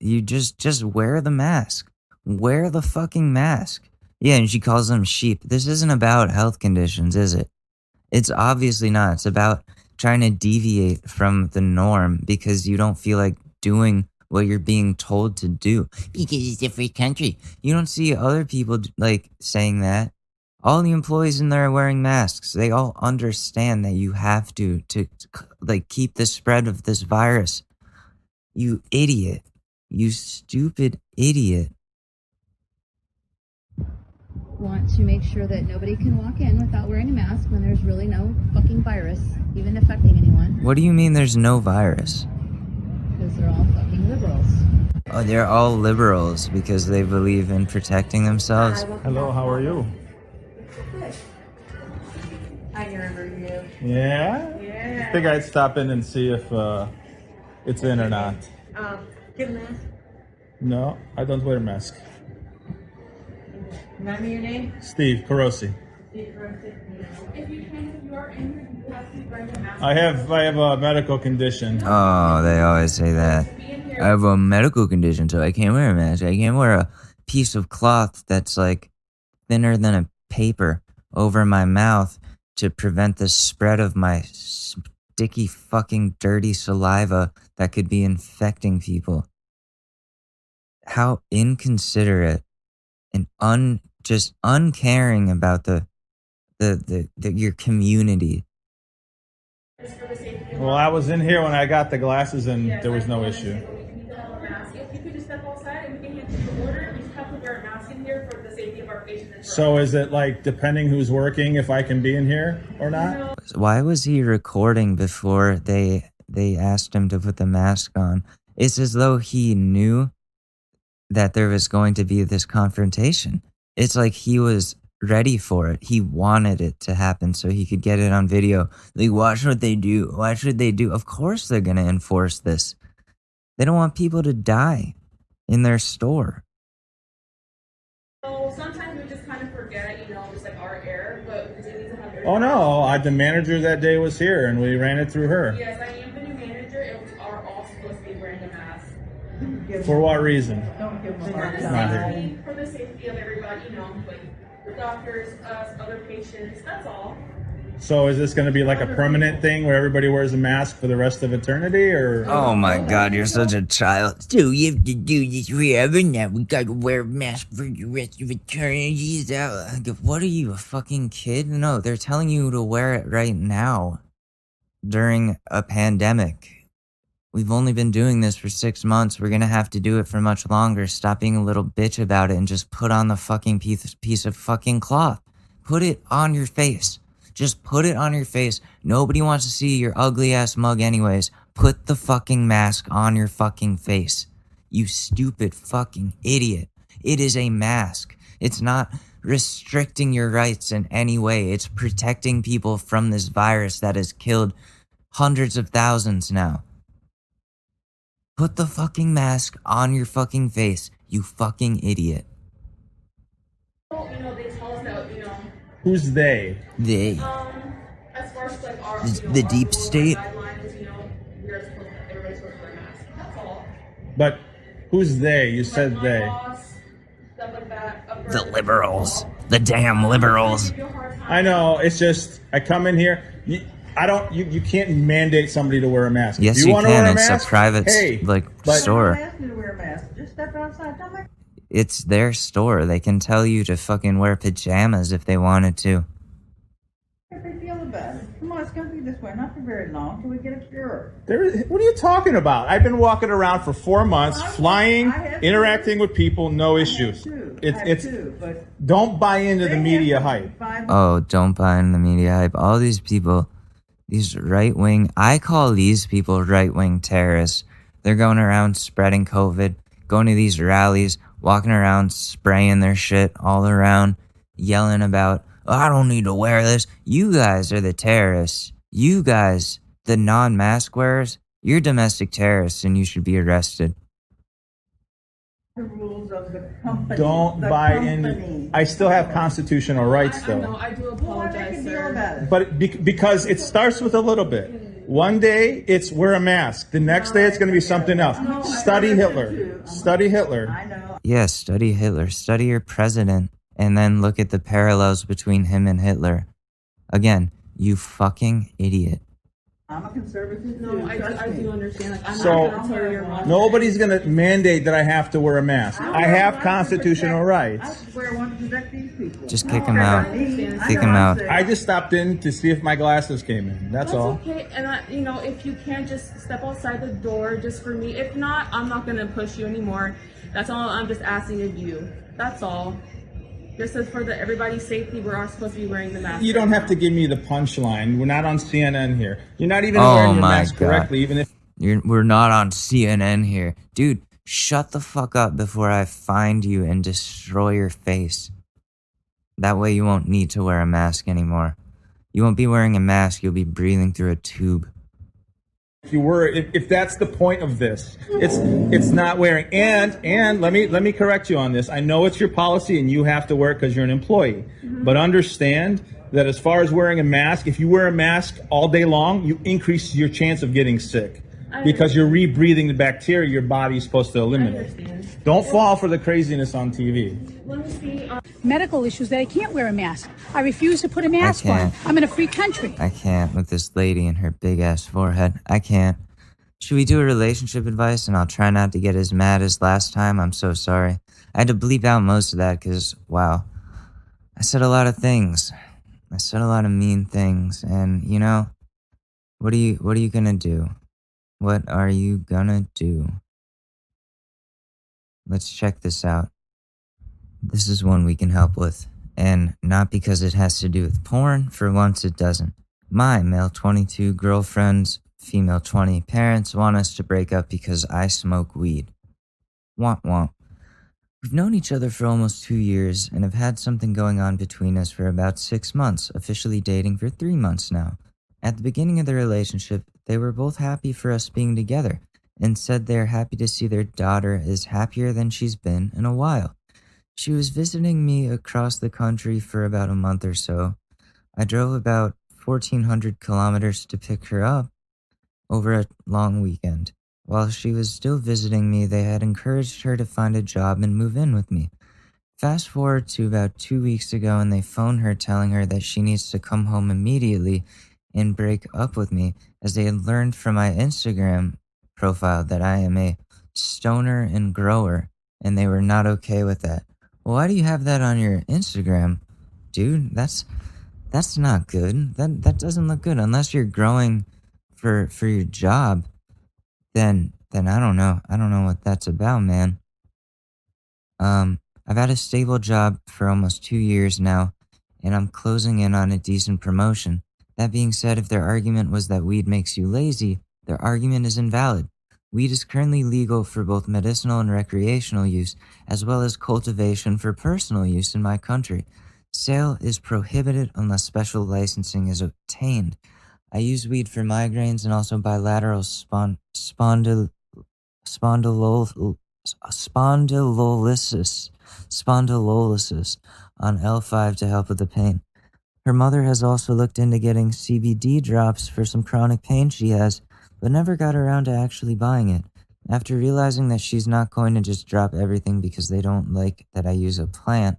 Speaker 1: You just wear the mask. Wear the fucking mask. Yeah, and she calls them sheep. This isn't about health conditions, is it? It's obviously not. It's about trying to deviate from the norm because you don't feel like doing what you're being told to do because it's a free country. You don't see other people like saying that. All the employees in there are wearing masks. They all understand that you have to like keep the spread of this virus. You idiot. You stupid idiot.
Speaker 15: Want to make sure that nobody can walk in without wearing a mask when there's really no fucking virus even affecting anyone.
Speaker 1: What do you mean there's no virus?
Speaker 15: Because they're all fucking liberals.
Speaker 1: Oh, they're all liberals because they believe in protecting themselves.
Speaker 7: Hello, how are you?
Speaker 16: I remember you.
Speaker 7: Yeah?
Speaker 16: Yeah.
Speaker 7: I think I'd stop in and see if it's in or not.
Speaker 16: Get a mask.
Speaker 7: No, I don't wear a mask.
Speaker 16: Remind me your name?
Speaker 17: Steve Carosi.
Speaker 16: If you can, if you are in here, you have to be wearing a mask.
Speaker 17: I have a medical condition.
Speaker 1: Oh, they always say that. I have a medical condition, so I can't wear a mask. I can't wear a piece of cloth that's like thinner than a paper over my mouth to prevent the spread of my sticky fucking dirty saliva that could be infecting people. How inconsiderate and just uncaring about your community.
Speaker 17: Well, I was in here when I got the glasses and there was no issue.
Speaker 16: If you could just step outside and we can hand you the order, you just have to wear a mask in here for the safety of our patients.
Speaker 17: So is it like depending who's working if I can be in here or not?
Speaker 1: Why was he recording before they asked him to put the mask on? It's as though he knew that there was going to be this confrontation. It's like he was ready for it. He wanted it to happen so he could get it on video. Like, watch what they do. Watch what they do. Of course they're going to enforce this. They don't want people to die in their store.
Speaker 16: So sometimes we just kind of forget, just like our error, but we need to have.
Speaker 17: Oh no, the manager that day was here and we ran it through her.
Speaker 16: Yes, I am the new manager and we are all supposed to be wearing a mask.
Speaker 17: For what reason?
Speaker 16: Don't give them a hard time. For the safety of everybody, like the doctors, us, other patients, that's all.
Speaker 17: So is this going to be like a permanent thing where everybody wears a mask for the rest of eternity, or?
Speaker 1: Oh my God, you're such a child. So we have to do this forever now. We gotta wear a mask for the rest of eternity. What are you, a fucking kid? No, they're telling you to wear it right now during a pandemic. We've only been doing this for 6 months. We're gonna have to do it for much longer. Stop being a little bitch about it and just put on the fucking piece of fucking cloth. Put it on your face. Just put it on your face. Nobody wants to see your ugly ass mug anyways. Put the fucking mask on your fucking face. You stupid fucking idiot. It is a mask. It's not restricting your rights in any way. It's protecting people from this virus that has killed hundreds of thousands now. Put the fucking mask on your fucking face, you fucking idiot.
Speaker 16: They tell us that,
Speaker 17: Who's they?
Speaker 1: They.
Speaker 16: As far as like our,
Speaker 1: The deep state?
Speaker 16: guidelines, everybody's supposed to wear a mask. That's all.
Speaker 17: But who's they? You said
Speaker 16: my
Speaker 17: they.
Speaker 16: boss, stuff like that.
Speaker 1: The liberals. The damn liberals.
Speaker 17: I know. It's just I come in here. You can't mandate somebody to wear a mask.
Speaker 1: Yes,
Speaker 17: if
Speaker 1: you
Speaker 17: wanna
Speaker 1: can.
Speaker 17: wear a
Speaker 1: It's
Speaker 17: mask,
Speaker 1: a private
Speaker 17: hey,
Speaker 1: store.
Speaker 16: Just step outside. Don't make
Speaker 1: It's their store. They can tell you to fucking wear pajamas if they wanted to.
Speaker 16: a big deal about it. Come on, it's going to be this way. Not for very long till we get a cure.
Speaker 17: What are you talking about? I've been walking around for 4 months, flying, interacting with people, no issues. Don't buy into the media hype.
Speaker 1: Oh, don't buy in the media hype. All these people, these right-wing, I call these people right-wing terrorists. They're going around spreading COVID, going to these rallies, walking around spraying their shit all around, yelling about, oh, I don't need to wear this. You guys are the terrorists. You guys, the non-mask wearers, you're domestic terrorists and you should be arrested.
Speaker 16: The rules of the company.
Speaker 17: Don't buy in. I still have constitutional rights, though.
Speaker 16: No, I do apologize, sir.
Speaker 17: But because it starts with a little bit. One day it's wear a mask. The next day it's going to be something else. Study Hitler. Study Hitler.
Speaker 1: Yes, study Hitler. Study your president and then look at the parallels between him and Hitler. Again, you fucking idiot.
Speaker 16: I'm a conservative. No, I do understand. Like, I'm
Speaker 17: So
Speaker 16: not going to tell your mom.
Speaker 17: nobody's going to mandate that I have to wear a mask. I have constitutional rights.
Speaker 16: I wear one to protect these people.
Speaker 1: Just kick him out. Kick him out.
Speaker 17: I just stopped in to see if my glasses came in. That's all.
Speaker 16: Okay, and if you can't just step outside the door just for me. If not, I'm not going to push you anymore. That's all I'm just asking of you. That's all. Just as for everybody's safety, we're all supposed to be wearing the mask.
Speaker 17: You don't have to give me the punchline. We're not on CNN here. You're not even wearing your mask correctly, even if
Speaker 1: we're not on CNN here. Dude, shut the fuck up before I find you and destroy your face. That way you won't need to wear a mask anymore. You won't be wearing a mask, you'll be breathing through a tube.
Speaker 17: if that's the point of this, it's not wearing. And let me correct you on this. I know it's your policy and you have to wear it because you're an employee, but understand that as far as wearing a mask, if you wear a mask all day long, you increase your chance of getting sick because you're rebreathing the bacteria your body's supposed to eliminate. Don't fall for the craziness on TV.
Speaker 18: Medical issues that I can't wear a mask. I refuse to put a mask on. I'm in a free country.
Speaker 1: I can't with this lady and her big ass forehead. I can't. Should we do a relationship advice and I'll try not to get as mad as last time? I'm so sorry. I had to bleep out most of that because, wow, I said a lot of things. I said a lot of mean things, and you know, what are you gonna do? What are you gonna do? Let's check this out. This is one we can help with, and not because it has to do with porn. For once, it doesn't. My male 22 girlfriend's female 20 parents want us to break up because I smoke weed. Womp womp. We've known each other for almost 2 years and have had something going on between us for about 6 months, officially dating for 3 months now. At the beginning of the relationship, they were both happy for us being together and said they're happy to see their daughter is happier than she's been in a while. She was visiting me across the country for about a month or so. I drove about 1,400 kilometers to pick her up over a long weekend. While she was still visiting me, they had encouraged her to find a job and move in with me. Fast forward to about 2 weeks ago, and they phoned her telling her that she needs to come home immediately and break up with me, as they had learned from my Instagram profile that I am a stoner and grower, and they were not okay with that. Well, why do you have that on your Instagram, dude? That's not good. That doesn't look good unless you're growing for your job. Then I don't know. I don't know what that's about, man. I've had a stable job for almost 2 years now, and I'm closing in on a decent promotion. That being said, if their argument was that weed makes you lazy, their argument is invalid. Weed is currently legal for both medicinal and recreational use, as well as cultivation for personal use in my country. Sale is prohibited unless special licensing is obtained. I use weed for migraines and also bilateral spondylolysis on L5 to help with the pain. Her mother has also looked into getting CBD drops for some chronic pain she has, but never got around to actually buying it. After realizing that she's not going to just drop everything because they don't like that I use a plant,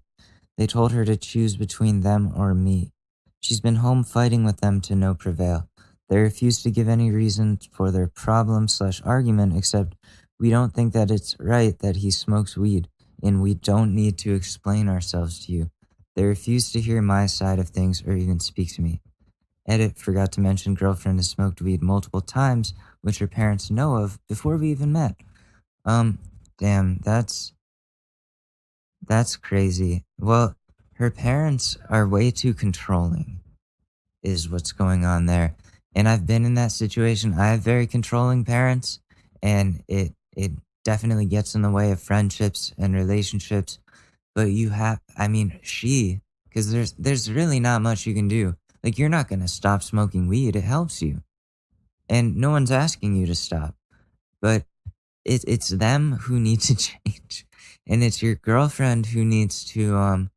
Speaker 1: they told her to choose between them or me. She's been home fighting with them to no prevail. They refuse to give any reason for their problem/argument except we don't think that it's right that he smokes weed, and we don't need to explain ourselves to you. They refuse to hear my side of things or even speak to me. Edit, forgot to mention girlfriend has smoked weed multiple times, which her parents know of before we even met. Damn, that's crazy. Well, her parents are way too controlling, is what's going on there. And I've been in that situation. I have very controlling parents, and it definitely gets in the way of friendships and relationships. But because there's really not much you can do. Like, you're not going to stop smoking weed. It helps you. And no one's asking you to stop. But it's them who need to change. And it's your girlfriend who needs to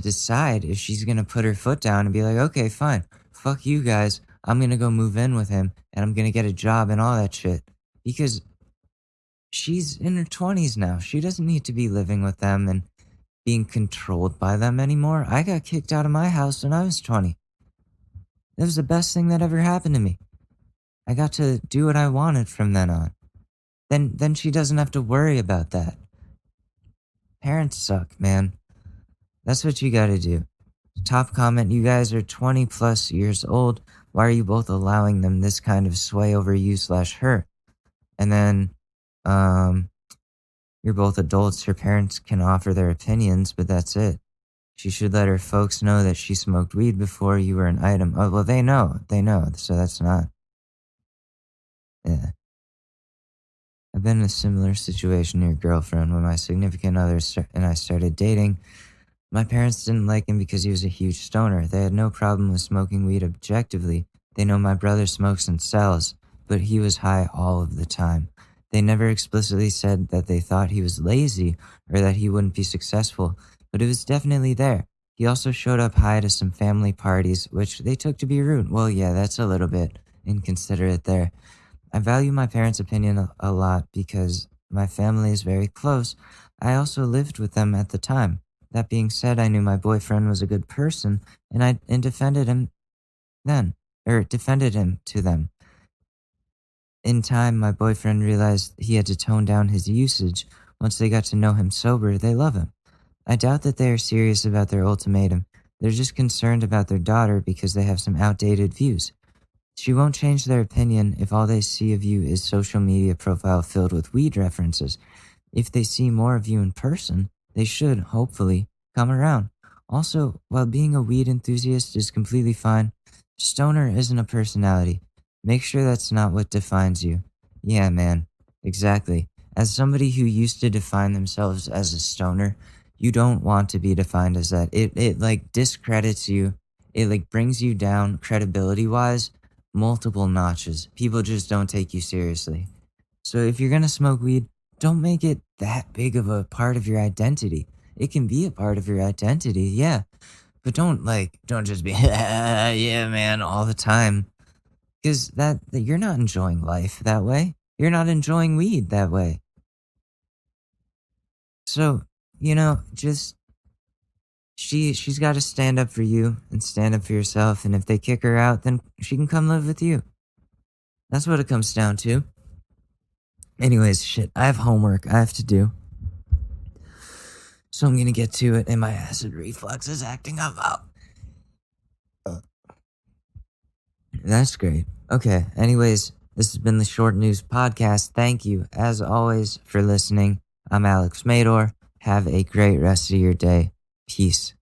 Speaker 1: decide if she's going to put her foot down and be like, okay, fine. Fuck you guys. I'm going to go move in with him and I'm going to get a job and all that shit. Because she's in her 20s now. She doesn't need to be living with them and being controlled by them anymore. I got kicked out of my house when I was 20. It was the best thing that ever happened to me. I got to do what I wanted from then on. Then she doesn't have to worry about that. Parents suck, man. That's what you gotta do. Top comment, you guys are 20 plus years old. Why are you both allowing them this kind of sway over you/her? And then, you're both adults. Her parents can offer their opinions, but that's it. She should let her folks know that she smoked weed before you were an item. Oh, well, they know, so that's not. Yeah. I've been in a similar situation to your girlfriend. When my significant other and I started dating, my parents didn't like him because he was a huge stoner. They had no problem with smoking weed objectively. They know my brother smokes and sells, but he was high all of the time. They never explicitly said that they thought he was lazy or that he wouldn't be successful, but it was definitely there. He also showed up high to some family parties, which they took to be rude. Well, yeah, that's a little bit inconsiderate there. I value my parents' opinion a lot because my family is very close. I also lived with them at the time. That being said, I knew my boyfriend was a good person, and I defended him defended him to them. In time, my boyfriend realized he had to tone down his usage. Once they got to know him sober, they love him. I doubt that they are serious about their ultimatum. They're just concerned about their daughter because they have some outdated views. She won't change their opinion if all they see of you is social media profile filled with weed references. If they see more of you in person, they should, hopefully, come around. Also, while being a weed enthusiast is completely fine, stoner isn't a personality. Make sure that's not what defines you. Yeah, man, exactly. As somebody who used to define themselves as a stoner, you don't want to be defined as that. It like discredits you. It like brings you down credibility-wise multiple notches. People just don't take you seriously. So if you're going to smoke weed, don't make it that big of a part of your identity. It can be a part of your identity, yeah. But don't just be, yeah, man, all the time. Because that you're not enjoying life that way. You're not enjoying weed that way. So, just she's got to stand up for you and stand up for yourself. And if they kick her out, then she can come live with you. That's what it comes down to. Anyways, shit, I have homework I have to do. So I'm going to get to it, and my acid reflux is acting up. That's great. Okay, anyways, this has been the Short News Podcast. Thank you, as always, for listening. I'm Alex Mador. Have a great rest of your day. Peace.